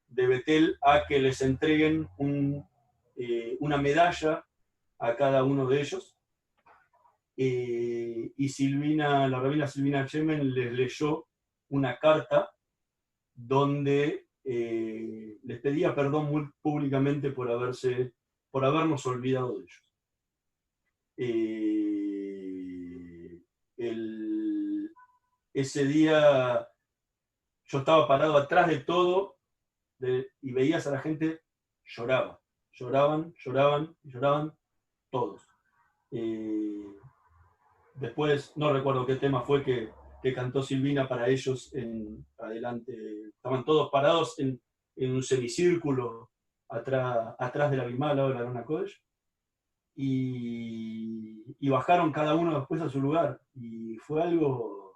Betel a que les entreguen una medalla a cada uno de ellos. Y la rabina Silvina Chemen les leyó una carta donde les pedía perdón muy públicamente por habernos olvidado de ellos. Ese día yo estaba parado atrás de todo y veías a la gente, lloraban, todos. Después, no recuerdo qué tema fue que cantó Silvina para ellos adelante. Estaban todos parados en un semicírculo atrás de la Bimá, al lado de la Arona Kodesh, y bajaron cada uno después a su lugar. Y fue algo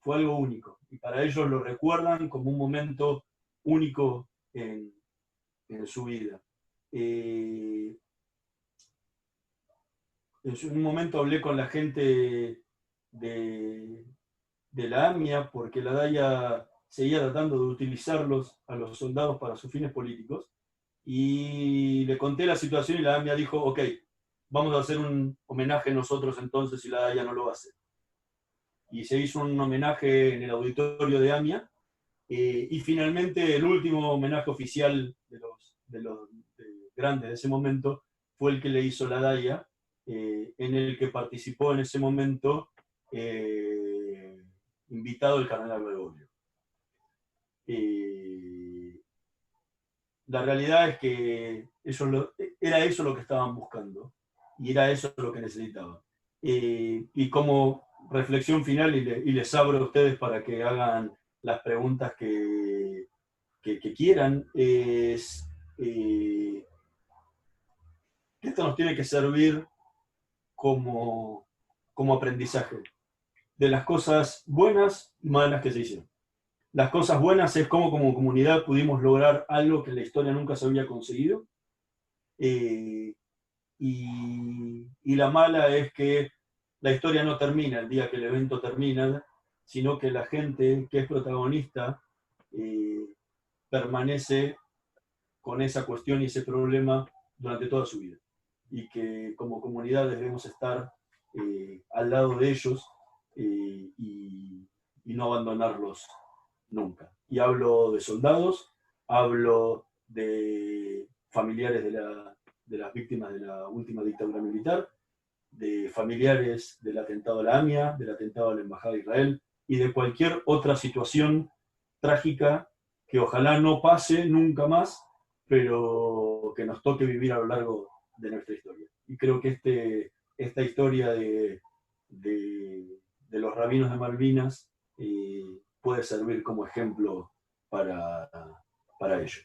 único. Y para ellos lo recuerdan como un momento único en su vida. En un momento hablé con la gente de la AMIA, porque la DAIA seguía tratando de utilizarlos a los soldados para sus fines políticos, y le conté la situación y la AMIA dijo, ok, vamos a hacer un homenaje nosotros entonces, y la DAIA no lo va a hacer. Y se hizo un homenaje en el auditorio de AMIA, y finalmente el último homenaje oficial de los grandes de ese momento fue el que le hizo la DAIA, en el que participó en ese momento invitado el cardenal Bergoglio. La realidad es que era eso lo que estaban buscando, y era eso lo que necesitaban. Y como reflexión final, y les abro a ustedes para que hagan las preguntas que quieran, es que esto nos tiene que servir como aprendizaje de las cosas buenas y malas que se hicieron. Las cosas buenas es cómo como comunidad pudimos lograr algo que en la historia nunca se había conseguido, y la mala es que la historia no termina el día que el evento termina, sino que la gente que es protagonista permanece con esa cuestión y ese problema durante toda su vida. Y que como comunidad debemos estar al lado de ellos, y no abandonarlos nunca. Y hablo de soldados, hablo de familiares de las víctimas de la última dictadura militar, de familiares del atentado a la AMIA, del atentado a la Embajada de Israel, y de cualquier otra situación trágica que ojalá no pase nunca más, pero que nos toque vivir a lo largo de nuestra historia. Y creo que esta historia de los rabinos de Malvinas puede servir como ejemplo para ello.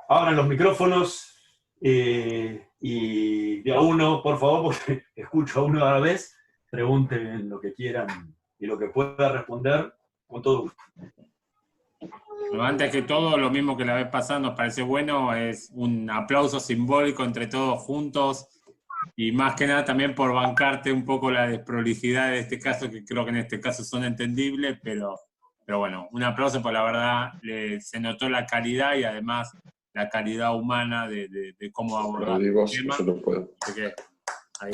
Abran los micrófonos, y de a uno, por favor, porque escucho a uno a la vez, pregunten lo que quieran y lo que pueda responder, con todo gusto. Pero antes que todo, lo mismo que la vez pasada nos parece bueno, es un aplauso simbólico entre todos juntos, y más que nada también por bancarte un poco la desprolijidad de este caso, que creo que en este caso son entendibles, pero bueno, un aplauso, por la verdad se notó la calidad y además la calidad humana de cómo abordar el tema. Yo no puedo. Así que ahí.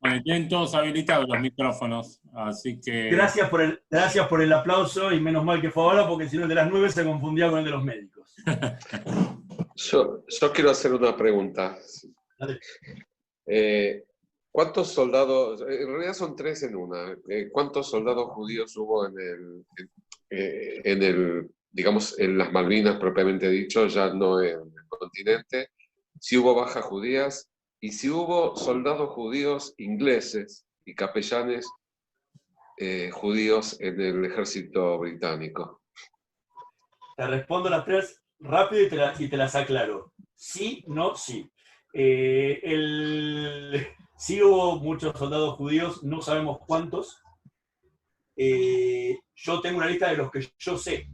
Bueno, tienen todos habilitados los micrófonos, así que... Gracias por el aplauso, y menos mal que fue ahora, porque si no el de las 9 se confundía con el de los médicos. Yo quiero hacer una pregunta. ¿Cuántos soldados, en realidad son tres en una, cuántos soldados judíos hubo digamos, en las Malvinas propiamente dicho, ya no en el continente? Si hubo bajas judías, y si hubo soldados judíos ingleses y capellanes judíos en el ejército británico. Te respondo las tres rápido y te las aclaro. Sí, no, sí. Sí hubo muchos soldados judíos, no sabemos cuántos. Yo tengo una lista de los que yo sé,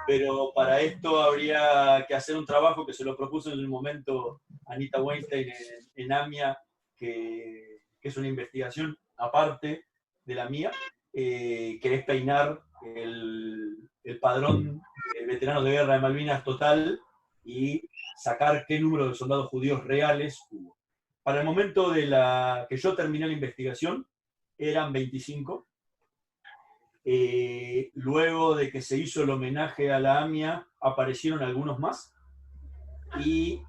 pero para esto habría que hacer un trabajo que se lo propuso en el momento Anita Weinstein en AMIA, que es una investigación aparte de la mía, que es peinar el padrón de veteranos de guerra de Malvinas total y sacar qué número de soldados judíos reales hubo. Para el momento que yo terminé la investigación, eran 25. Luego de que se hizo el homenaje a la AMIA, aparecieron algunos más. Y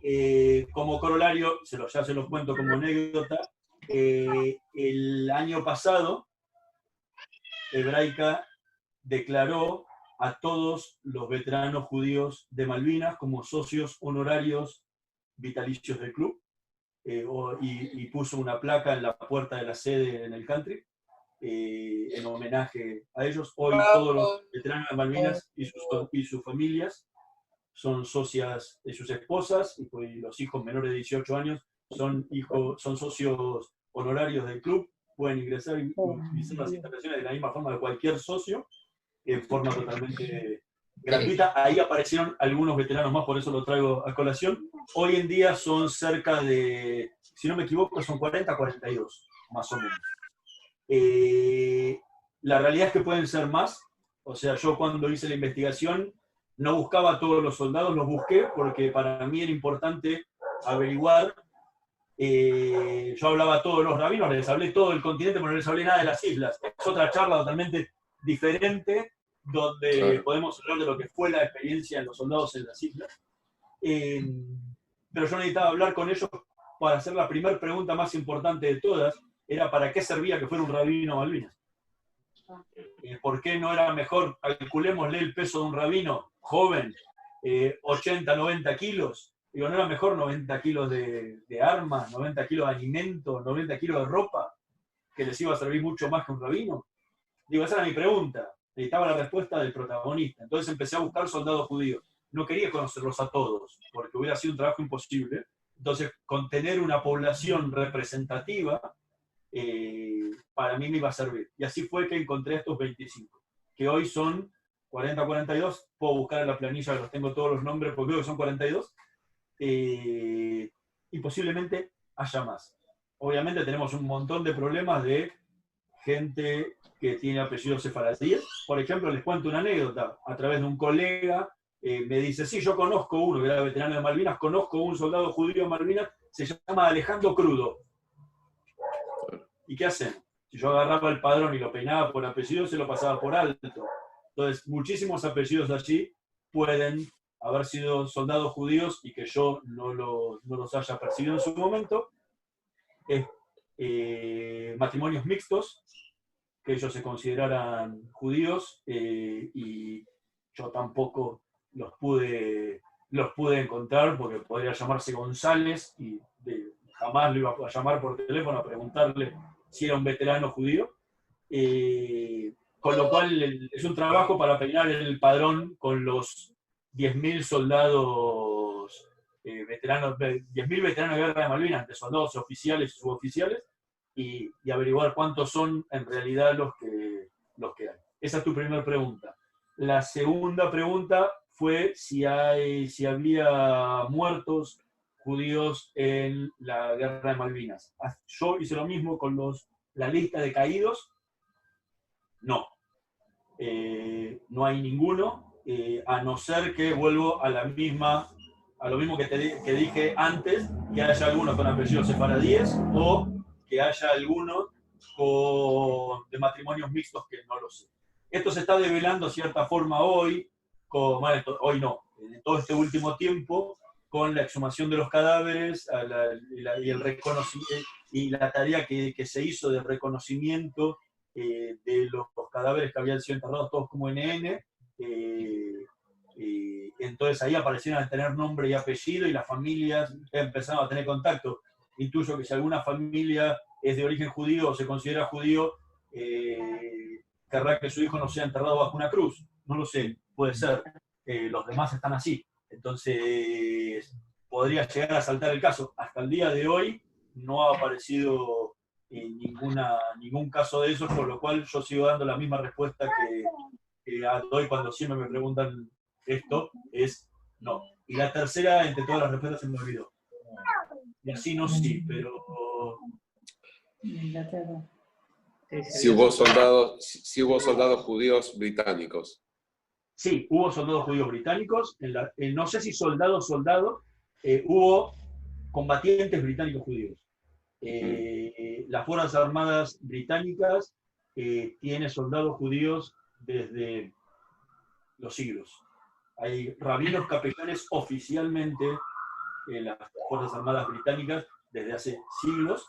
como corolario, ya se los cuento como anécdota, el año pasado, Hebraica declaró a todos los veteranos judíos de Malvinas como socios honorarios vitalicios del club, y puso una placa en la puerta de la sede en el country, en homenaje a ellos. Hoy todos los veteranos de Malvinas y sus familias son socias de sus esposas, y los hijos menores de 18 años son socios honorarios del club, pueden ingresar y utilizar las instalaciones de la misma forma de cualquier socio, en forma totalmente gratuita. Ahí aparecieron algunos veteranos más, por eso lo traigo a colación. Hoy en día son cerca de, si no me equivoco, son 40, 42, más o menos. La realidad es que pueden ser más. O sea, yo cuando hice la investigación no buscaba a todos los soldados, los busqué porque para mí era importante averiguar. Yo hablaba a todos los rabinos, les hablé todo el continente, pero no les hablé nada de las islas. Es otra charla totalmente diferente, donde podemos hablar de lo que fue la experiencia de los soldados en las islas. Pero yo necesitaba hablar con ellos para hacer la primera pregunta más importante de todas, era ¿para qué servía que fuera un rabino Malvinas? ¿Por qué no era mejor, calculémosle el peso de un rabino joven, 80, 90 kilos? Digo, ¿no era mejor 90 kilos de armas, 90 kilos de alimentos, 90 kilos de ropa, que les iba a servir mucho más que un rabino? Digo, esa era mi pregunta. Necesitaba la respuesta del protagonista. Entonces empecé a buscar soldados judíos. No quería conocerlos a todos, porque hubiera sido un trabajo imposible. Entonces, con tener una población representativa, para mí me iba a servir. Y así fue que encontré estos 25, que hoy son 40, 42. Puedo buscar en la planilla, los tengo todos los nombres, porque creo que son 42. Y posiblemente haya más. Obviamente tenemos un montón de problemas de gente que tiene apellidos sefaradíes. Por ejemplo, les cuento una anécdota. A través de un colega, me dice, sí, yo conozco uno, que era veterano de Malvinas, conozco un soldado judío de Malvinas, se llama Alejandro Crudo. ¿Y qué hacen? Si yo agarraba el padrón y lo peinaba por apellido, se lo pasaba por alto. Entonces, muchísimos apellidos allí pueden haber sido soldados judíos y que yo no los haya percibido en su momento. Matrimonios mixtos, que ellos se consideraran judíos, y yo tampoco los pude encontrar, porque podría llamarse González y jamás lo iba a llamar por teléfono a preguntarle si era un veterano judío. Con lo cual es un trabajo para peinar el padrón con los 10.000 soldados veteranos, 10.000 veteranos de guerra de Malvinas, de soldados oficiales y suboficiales, y averiguar cuántos son en realidad los que hay. Esa es tu primera pregunta. La segunda pregunta fue si había muertos judíos en la guerra de Malvinas. Yo hice lo mismo con la lista de caídos. No. No hay ninguno, a no ser que vuelvo a lo mismo que dije antes, que haya algunos con apellidos sefaradíes o que haya algunos de matrimonios mixtos, que no lo sé. Esto se está develando de cierta forma hoy, hoy no, en todo este último tiempo, con la exhumación de los cadáveres y el reconocimiento, y la tarea que se hizo de reconocimiento de los cadáveres que habían sido enterrados todos como NN. Entonces ahí aparecieron a tener nombre y apellido, y las familias empezaron a tener contacto. Intuyo que si alguna familia es de origen judío o se considera judío, querrá que su hijo no sea enterrado bajo una cruz. No lo sé, puede ser. Los demás están así. Entonces podría llegar a saltar el caso. Hasta el día de hoy no ha aparecido ningún caso de esos, por lo cual yo sigo dando la misma respuesta que doy cuando siempre me preguntan esto, es no. Y la tercera, entre todas las respuestas, se me olvidó. Y así no sí, pero Inglaterra. Si hubo soldados judíos británicos. Sí, hubo soldados judíos británicos, no sé si soldados, hubo combatientes británicos judíos. Las Fuerzas Armadas británicas tienen soldados judíos desde los siglos. Hay rabinos capellanes oficialmente en las Fuerzas Armadas británicas desde hace siglos,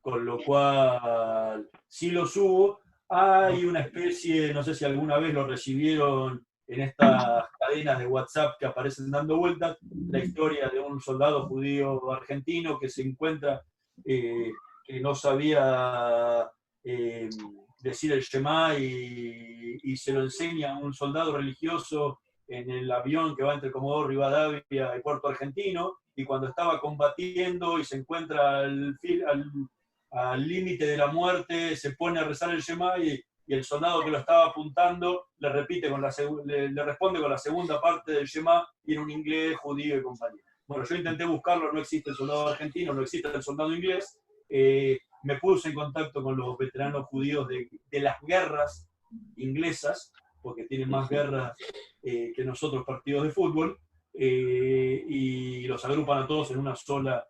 con lo cual sí los hubo. Hay una especie, no sé si alguna vez lo recibieron en estas cadenas de WhatsApp que aparecen dando vueltas, la historia de un soldado judío argentino que se encuentra, que no sabía decir el Shema y se lo enseña a un soldado religioso en el avión que va entre Comodoro Rivadavia y Puerto Argentino, y cuando estaba combatiendo y se encuentra al límite de la muerte, se pone a rezar el Shema y el soldado que lo estaba apuntando le responde con la segunda parte del Shema y en un inglés judío y compañía. Bueno, yo intenté buscarlo, no existe el soldado argentino, no existe el soldado inglés. Me puse en contacto con los veteranos judíos de las guerras inglesas, porque tienen más guerras que nosotros partidos de fútbol, y los agrupan a todos en una sola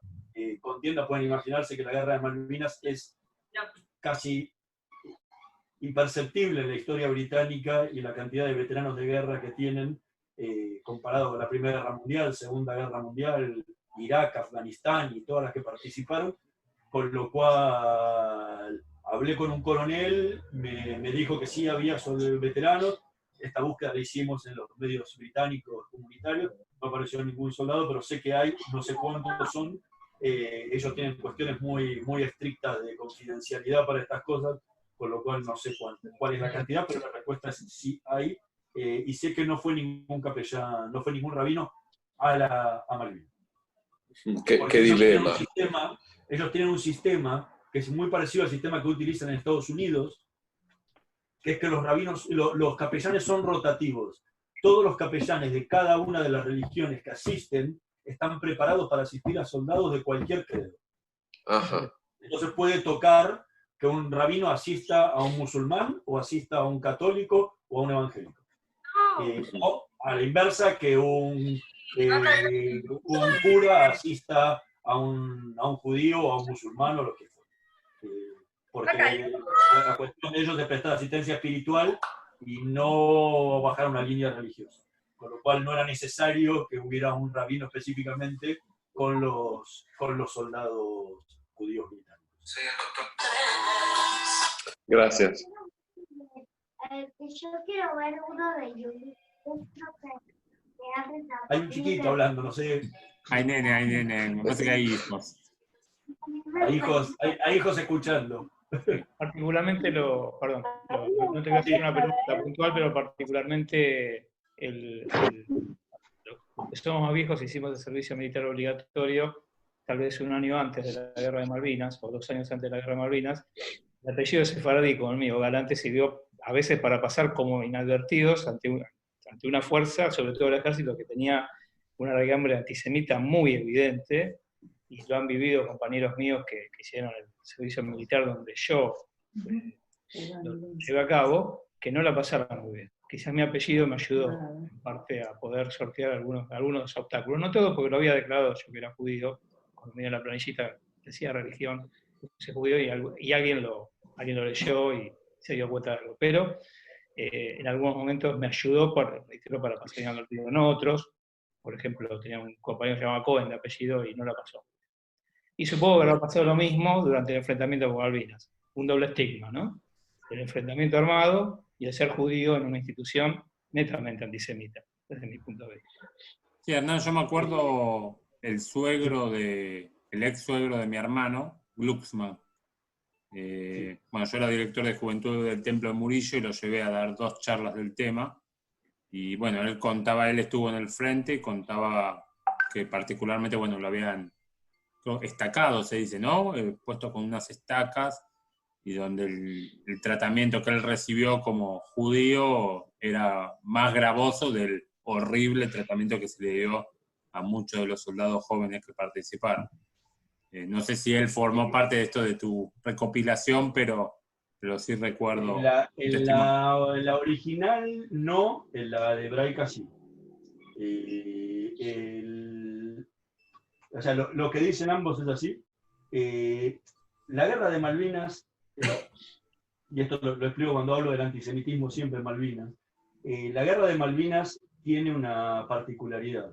contienda. Pueden imaginarse que la guerra de Malvinas es casi imperceptible en la historia británica y la cantidad de veteranos de guerra que tienen comparado con la Primera Guerra Mundial, Segunda Guerra Mundial, Irak, Afganistán y todas las que participaron, con lo cual hablé con un coronel, me dijo que sí había sobre veteranos. Esta búsqueda la hicimos en los medios británicos comunitarios, no apareció ningún soldado, pero sé que hay, no sé cuántos son. Ellos tienen cuestiones muy, muy estrictas de confidencialidad para estas cosas, con lo cual no sé cuál es la cantidad, pero la respuesta es sí hay, y sé que no fue ningún capellán, no fue ningún rabino a Malvinas. ¿Qué dilema? Ellos tienen un sistema que es muy parecido al sistema que utilizan en Estados Unidos, que es que los rabinos, los capellanes son rotativos. Todos los capellanes de cada una de las religiones que asisten están preparados para asistir a soldados de cualquier credo. Ajá. Entonces puede tocar que un rabino asista a un musulmán, o asista a un católico, o a un evangélico. O a la inversa, que un cura asista a un judío, o a un musulmán, o lo que fuera. Porque la cuestión de ellos es prestar asistencia espiritual y no bajar una línea religiosa. Con lo cual no era necesario que hubiera un rabino específicamente con los soldados judíos británicos. Gracias. Yo quiero ver uno de YouTube. Hay un chiquito hablando, no sé. Hay nene. Me parece que hay hijos. Hay hijos escuchando. Particularmente no te voy a hacer una pregunta puntual, pero particularmente los que somos más viejos hicimos el servicio militar obligatorio, tal vez un año antes de la Guerra de Malvinas, o 2 años antes de la Guerra de Malvinas. El apellido de sefaradí, como el mío, Galante, sirvió a veces para pasar como inadvertidos ante una fuerza, sobre todo el ejército, que tenía una raigambre antisemita muy evidente, y lo han vivido compañeros míos que hicieron el servicio militar donde yo lo llevé a cabo, que no la pasaron muy bien. Quizás mi apellido me ayudó en parte a poder sortear algunos obstáculos. No todo, porque lo había declarado yo que era judío, cuando miré la planillita decía religión, puse judío, y alguien lo leyó y se dio cuenta de algo. Pero en algunos momentos me ayudó para pasar inadvertido en otros. Por ejemplo, tenía un compañero que se llamaba Cohen de apellido y no la pasó. Y supongo que habrá pasado lo mismo durante el enfrentamiento con Malvinas. Un doble estigma, ¿no? El enfrentamiento armado y el ser judío en una institución netamente antisemita, desde mi punto de vista. Sí, Hernán, yo me acuerdo el ex suegro de mi hermano, Glucksmann. Bueno, yo era director de juventud del Templo de Murillo y lo llevé a dar 2 charlas del tema. Y bueno, él estuvo en el frente y contaba que particularmente, bueno, lo habían estacado, se dice, ¿no? Puesto con unas estacas, y donde el tratamiento que él recibió como judío era más gravoso del horrible tratamiento que se le dio a muchos de los soldados jóvenes que participaron. No sé si él formó parte de esto de tu recopilación, pero sí recuerdo. En la original no, en la de hebraica sí. O sea, lo que dicen ambos es así. La guerra de Malvinas, y esto lo explico cuando hablo del antisemitismo siempre en Malvinas, la guerra de Malvinas tiene una particularidad.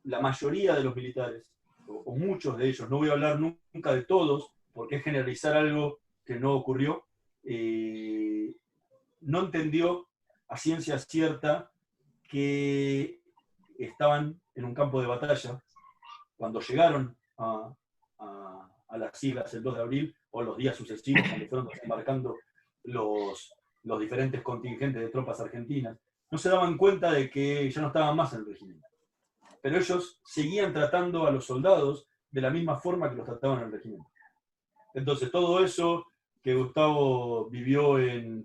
La mayoría de los militares, o muchos de ellos, no voy a hablar nunca de todos, porque es generalizar algo que no ocurrió, no entendió a ciencia cierta que estaban en un campo de batalla cuando llegaron a las islas el 2 de abril o los días sucesivos cuando fueron desembarcando los diferentes contingentes de tropas argentinas, no se daban cuenta de que ya no estaban más en el regimiento. Pero ellos seguían tratando a los soldados de la misma forma que los trataban en el regimiento. Entonces todo eso que Gustavo vivió en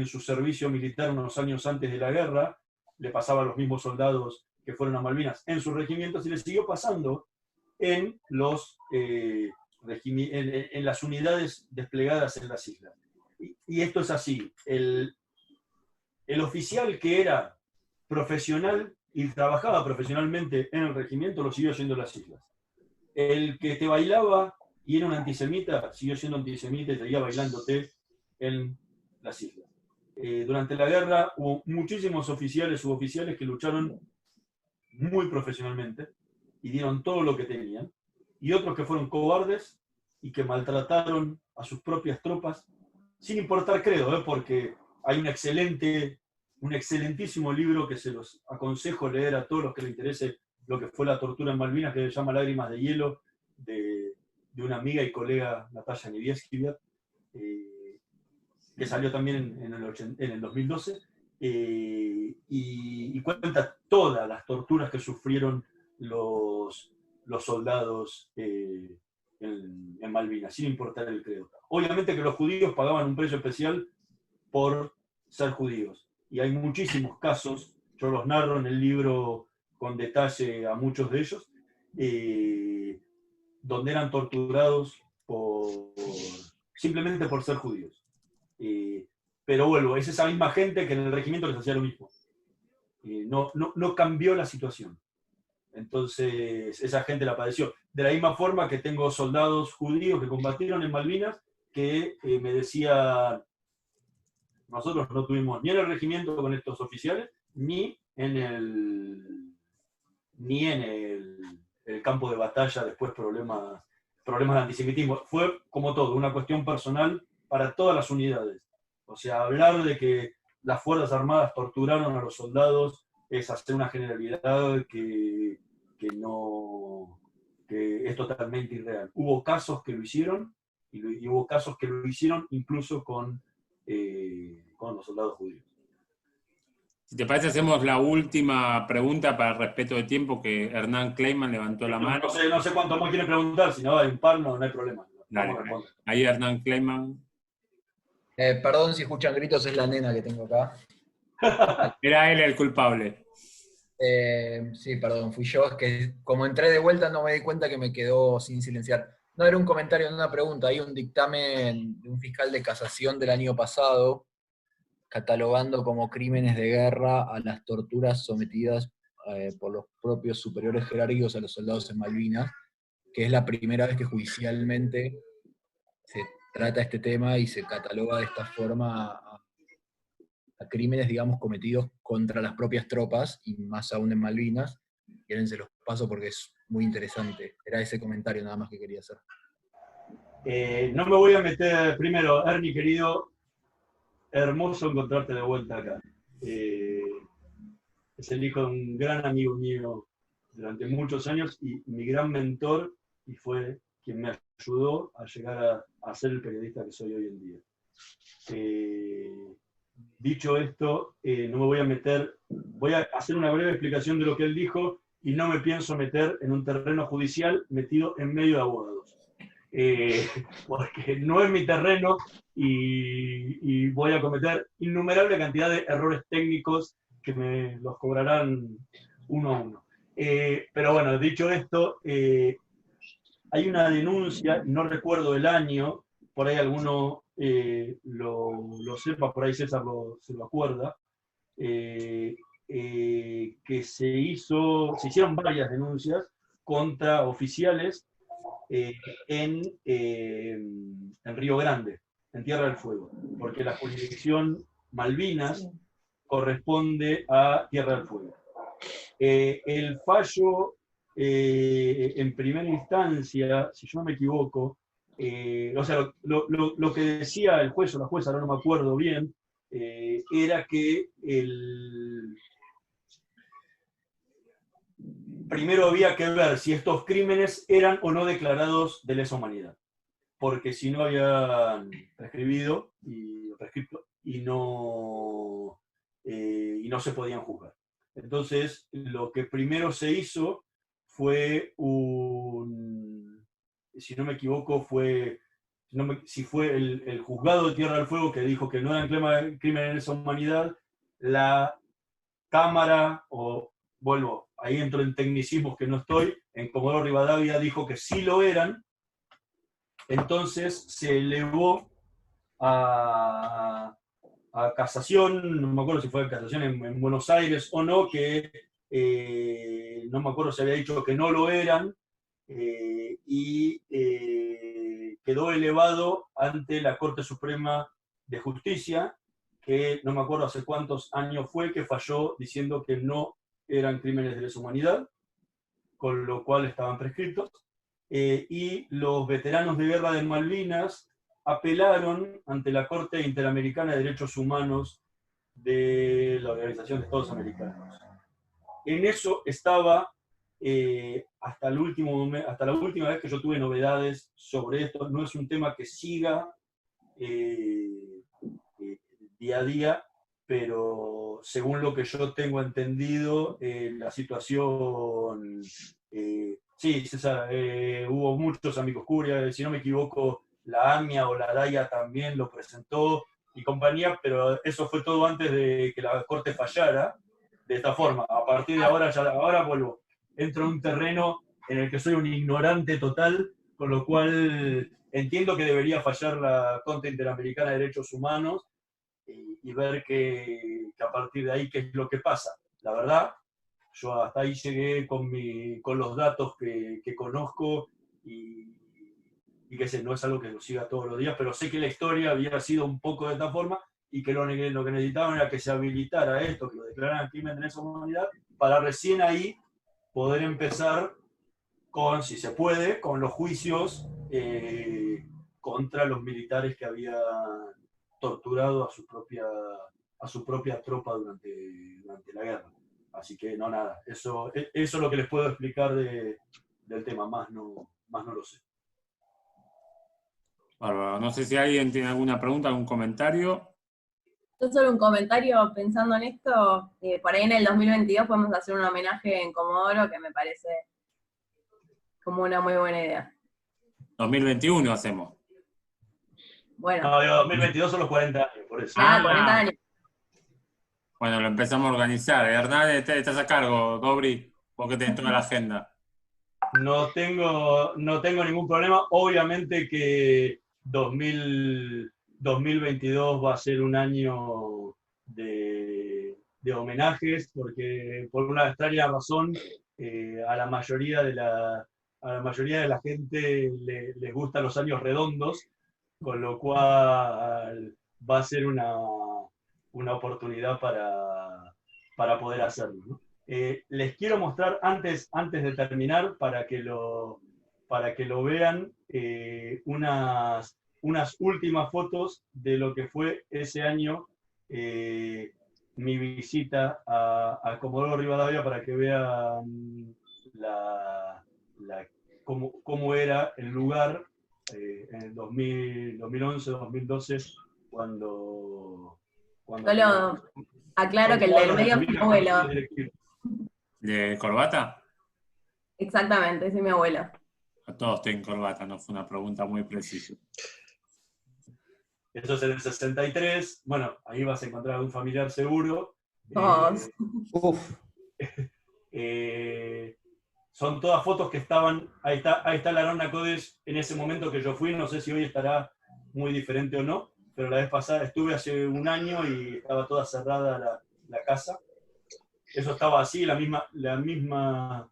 su servicio militar unos años antes de la guerra, le pasaba a los mismos soldados que fueron a Malvinas en sus regimientos y les siguió pasando en las unidades desplegadas en las islas. Y esto es así. El oficial que era profesional y trabajaba profesionalmente en el regimiento lo siguió siendo en las islas. El que te bailaba y era un antisemita siguió siendo antisemita y seguía bailándote en las islas. Durante la guerra hubo muchísimos oficiales, suboficiales que lucharon muy profesionalmente y dieron todo lo que tenían, y otros que fueron cobardes y que maltrataron a sus propias tropas, sin importar credo, porque hay un excelentísimo libro que se los aconsejo leer a todos los que les interese lo que fue la tortura en Malvinas, que se llama Lágrimas de Hielo, de una amiga y colega, Natalia Nievieskiver, que salió también en el 2012, y cuenta todas las torturas que sufrieron los soldados en Malvinas, sin importar el credo. Obviamente que los judíos pagaban un precio especial por ser judíos, y hay muchísimos casos, yo los narro en el libro con detalle a muchos de ellos, donde eran torturados simplemente por ser judíos. Pero vuelvo, es esa misma gente que en el regimiento les hacía lo mismo. No cambió la situación. Entonces, esa gente la padeció. De la misma forma que tengo soldados judíos que combatieron en Malvinas que me decían, nosotros no tuvimos ni en el regimiento con estos oficiales, ni en el campo de batalla después problemas de antisemitismo. Fue como todo, una cuestión personal para todas las unidades. O sea, hablar de que las Fuerzas Armadas torturaron a los soldados es hacer una generalidad que es totalmente irreal. Hubo casos que lo hicieron, y hubo casos que lo hicieron incluso con los soldados judíos. Si te parece, hacemos la última pregunta para el respeto de tiempo, que Hernán Kleiman levantó la mano. No sé cuánto más quieren preguntar, si no hay un par, no hay problema. Dale, ahí Hernán Kleiman. Perdón si escuchan gritos, es la nena que tengo acá. Era él el culpable. Sí, perdón, fui yo. Es que como entré de vuelta no me di cuenta que me quedó sin silenciar. No era un comentario, no una pregunta. Hay un dictamen de un fiscal de casación del año pasado catalogando como crímenes de guerra a las torturas sometidas por los propios superiores jerárquicos a los soldados en Malvinas, que es la primera vez que judicialmente se trata este tema y se cataloga de esta forma a crímenes, digamos, cometidos contra las propias tropas, y más aún en Malvinas. Quieren se los paso porque es muy interesante. Era ese comentario nada más que quería hacer. No me voy a meter, primero, Ernie, querido, hermoso encontrarte de vuelta acá. Es el hijo de un gran amigo mío durante muchos años y mi gran mentor, y fue quien me ayudó a llegar a ser el periodista que soy hoy en día. Dicho esto, no me voy a meter, voy a hacer una breve explicación de lo que él dijo y no me pienso meter en un terreno judicial metido en medio de abogados. Porque no es mi terreno y voy a cometer innumerable cantidad de errores técnicos que me los cobrarán uno a uno. Pero bueno, dicho esto, hay una denuncia, no recuerdo el año, por ahí alguno lo sepa, por ahí César se lo acuerda, que se hicieron varias denuncias contra oficiales en Río Grande, en Tierra del Fuego, porque la jurisdicción Malvinas corresponde a Tierra del Fuego. El fallo en primera instancia, si yo no me equivoco, o sea, lo que decía el juez o la jueza, ahora no me acuerdo bien, era que primero había que ver si estos crímenes eran o no declarados de lesa humanidad, porque si no habían prescrito y no se podían juzgar. Entonces, lo que primero se hizo fue si no me equivoco, si fue el juzgado de Tierra del Fuego que dijo que no eran crímenes de lesa humanidad, la Cámara, ahí entro en tecnicismos que no estoy, en Comodoro Rivadavia dijo que sí lo eran, entonces se elevó a casación, no me acuerdo si fue casación en Buenos Aires o no, que no me acuerdo si había dicho que no lo eran, y quedó elevado ante la Corte Suprema de Justicia, que no me acuerdo hace cuántos años fue, que falló diciendo que no eran crímenes de lesa humanidad, con lo cual estaban prescritos, y los veteranos de guerra de Malvinas apelaron ante la Corte Interamericana de Derechos Humanos de la Organización de Estados Americanos. En eso estaba hasta la última vez que yo tuve novedades sobre esto. No es un tema que siga día a día, pero según lo que yo tengo entendido, la situación... sí, César, hubo muchos amigos Curia, si no me equivoco, la AMIA o la DAIA también lo presentó y compañía, pero eso fue todo antes de que la Corte fallara de esta forma. A partir de ahora, ahora vuelvo, entro en un terreno en el que soy un ignorante total, con lo cual entiendo que debería fallar la Corte Interamericana de Derechos Humanos y ver que a partir de ahí qué es lo que pasa. La verdad, yo hasta ahí llegué con los datos que conozco y que sé, no es algo que lo siga todos los días, pero sé que la historia había sido un poco de esta forma y que lo que necesitaban era que se habilitara esto, que lo declararan crimen de lesa humanidad, para recién ahí poder empezar con, si se puede, con los juicios contra los militares que habían torturado a su propia tropa durante la guerra. Así que no, nada, eso es lo que les puedo explicar del tema, más no lo sé. Bárbaro. No sé si alguien tiene alguna pregunta, algún comentario. Yo solo un comentario pensando en esto, por ahí en el 2022 podemos hacer un homenaje en Comodoro que me parece como una muy buena idea. 2021 hacemos. Bueno. No, digo, 2022 son los 40 años, por eso. 40 años. Bueno, lo empezamos a organizar. Hernán, estás a cargo, Dobri, porque tenés toda la agenda. No tengo ningún problema. Obviamente que 2022 va a ser un año de homenajes, porque por una extraña razón a la mayoría de la gente les gustan los años redondos, con lo cual va a ser una oportunidad para poder hacerlo, ¿no? Les quiero mostrar antes de terminar, para que lo vean, unas últimas fotos de lo que fue ese año mi visita a Comodoro Rivadavia, para que vean cómo era el lugar en el 2011, 2012, cuando Solo aclaro que el del medio es mi abuelo. ¿De corbata? Exactamente, ese es mi abuelo. A todos tienen corbata, no fue una pregunta muy precisa. Eso es en el 63. Bueno, ahí vas a encontrar a un familiar seguro. Todos. Son todas fotos que estaban, ahí está la Arona Kodesh en ese momento que yo fui, no sé si hoy estará muy diferente o no, pero la vez pasada estuve hace un año y estaba toda cerrada la casa. Eso estaba así, la misma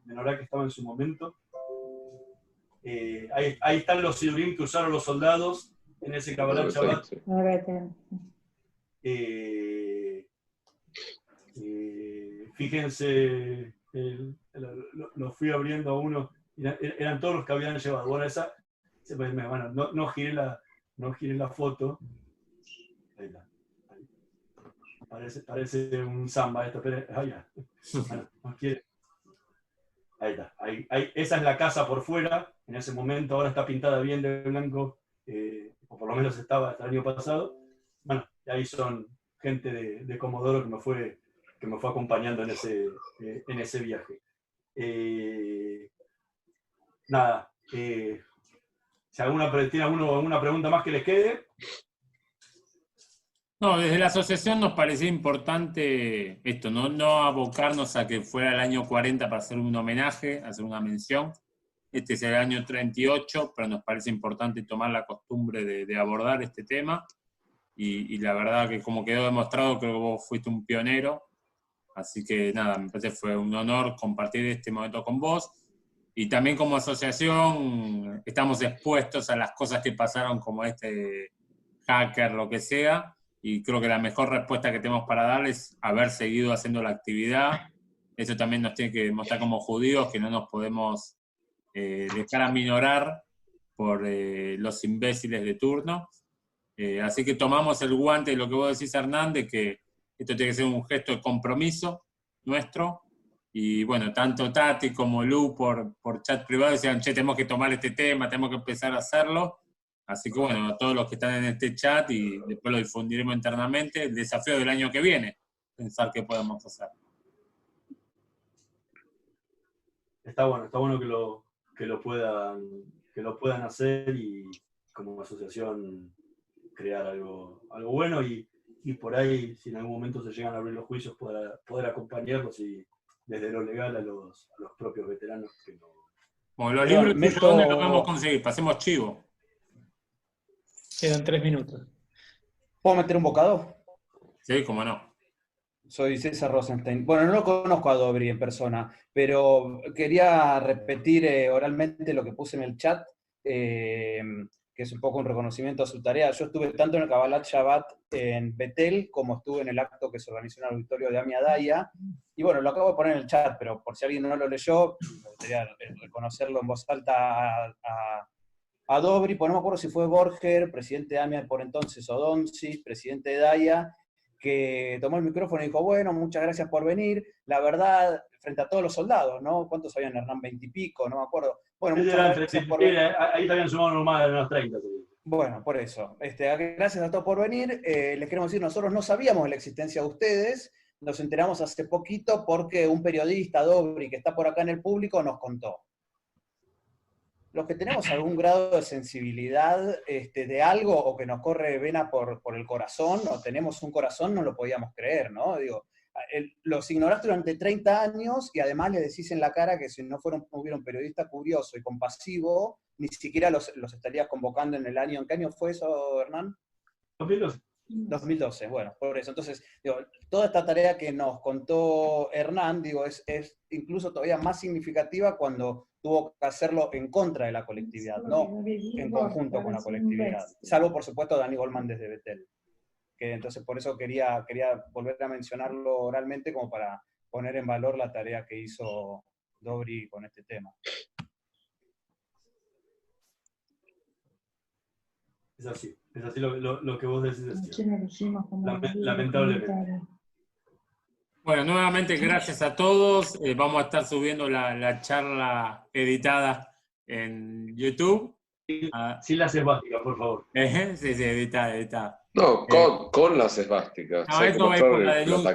menorá que estaba en su momento. Ahí están los sidurim que usaron los soldados en ese Kabbalat Shabbat. Fíjense, lo fui abriendo a uno, eran todos los que habían llevado. Bueno, no giré la foto. Ahí está. Parece un samba esto, pero ya. Bueno, no quiere. Ahí está. Esa es la casa por fuera. En ese momento ahora está pintada bien de blanco, o por lo menos estaba hasta el año pasado. Bueno, ahí son gente de Comodoro que me fue acompañando en ese viaje. Nada. Si tiene alguna pregunta más que les quede. No, desde la asociación nos parecía importante esto, no abocarnos a que fuera el año 40 para hacer un homenaje, hacer una mención. Este es el año 38, pero nos parece importante tomar la costumbre de abordar este tema. Y la verdad que como quedó demostrado, creo que vos fuiste un pionero. Así que nada, me parece que fue un honor compartir este momento con vos. Y también como asociación estamos expuestos a las cosas que pasaron como este hacker, lo que sea. Y creo que la mejor respuesta que tenemos para dar es haber seguido haciendo la actividad. Eso también nos tiene que mostrar como judíos que no nos podemos dejar aminorar por los imbéciles de turno. Así que tomamos el guante de lo que vos decís, Hernán, de que esto tiene que ser un gesto de compromiso nuestro. Y bueno, tanto Tati como Lu por chat privado decían, che, tenemos que tomar este tema, tenemos que empezar a hacerlo. Así que bueno, a todos los que están en este chat y después lo difundiremos internamente, el desafío del año que viene, pensar qué podemos hacer. Está bueno que lo puedan hacer y como asociación crear algo bueno y por ahí, si en algún momento se llegan a abrir los juicios, poder acompañarlos y desde lo legal a los propios veteranos. Bueno, los libros, ¿dónde los podemos conseguir? Pasemos chivo. Quedan 3 minutos. ¿Puedo meter un bocado? Sí, cómo no. Soy César Rosenstein. Bueno, no lo conozco a Dobry en persona, pero quería repetir oralmente lo que puse en el chat, que es un poco un reconocimiento a su tarea. Yo estuve tanto en el Kabbalat Shabbat en Betel, como estuve en el acto que se organizó en el auditorio de Ami Adaya. Y bueno, lo acabo de poner en el chat, pero por si alguien no lo leyó, me gustaría reconocerlo en voz alta a Dobry, pues no me acuerdo si fue Borger, presidente de AMIA por entonces, o Donsi, presidente de DAIA, que tomó el micrófono y dijo, bueno, muchas gracias por venir. La verdad, frente a todos los soldados, ¿no? ¿Cuántos habían, Hernán? 20 y pico, no me acuerdo. Bueno, muchas gracias por venir. Ahí también sumamos más de los 30. Bueno, por eso. Gracias a todos por venir. Les queremos decir, nosotros no sabíamos de la existencia de ustedes, nos enteramos hace poquito porque un periodista, Dobry, que está por acá en el público, nos contó. Los que tenemos algún grado de sensibilidad de algo o que nos corre vena por el corazón, o tenemos un corazón, no lo podíamos creer, ¿no? Digo, los ignoraste durante 30 años y además le decís en la cara que si no hubiera un periodista curioso y compasivo, ni siquiera los estarías convocando en el año. ¿En qué año fue eso, Hernán? 2012. 2012, bueno, por eso. Entonces, digo, toda esta tarea que nos contó Hernán, digo, es incluso todavía más significativa cuando tuvo que hacerlo en contra de la colectividad, no en conjunto con la colectividad. Salvo, por supuesto, Dani Goldman desde Betel. Que entonces, por eso quería volver a mencionarlo oralmente como para poner en valor la tarea que hizo Dobry con este tema. Es así lo que vos decís. Lamentablemente. Bueno, nuevamente gracias a todos. Vamos a estar subiendo la charla editada en YouTube. Sin las esvásticas, por favor. Sí, editada. No, con las esvásticas. No, esto va a ir por la denuncia.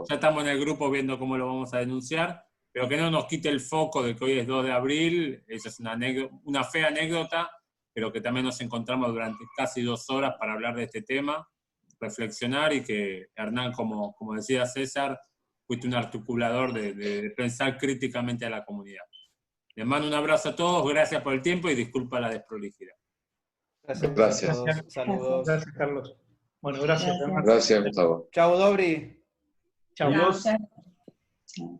Ya estamos en el grupo viendo cómo lo vamos a denunciar. Pero que no nos quite el foco de que hoy es 2 de abril. Eso es una fea anécdota, pero que también nos encontramos durante casi 2 horas para hablar de este tema, reflexionar y que Hernán, como decía César, fuiste un articulador de pensar críticamente a la comunidad. Les mando un abrazo a todos, gracias por el tiempo y disculpa la desprolijidad. Gracias. a todos. Saludos. Gracias, Carlos. Bueno, gracias. Gracias. Hernán. Gracias, Gustavo. Chau, Dobri. Chao. Adiós. Chao.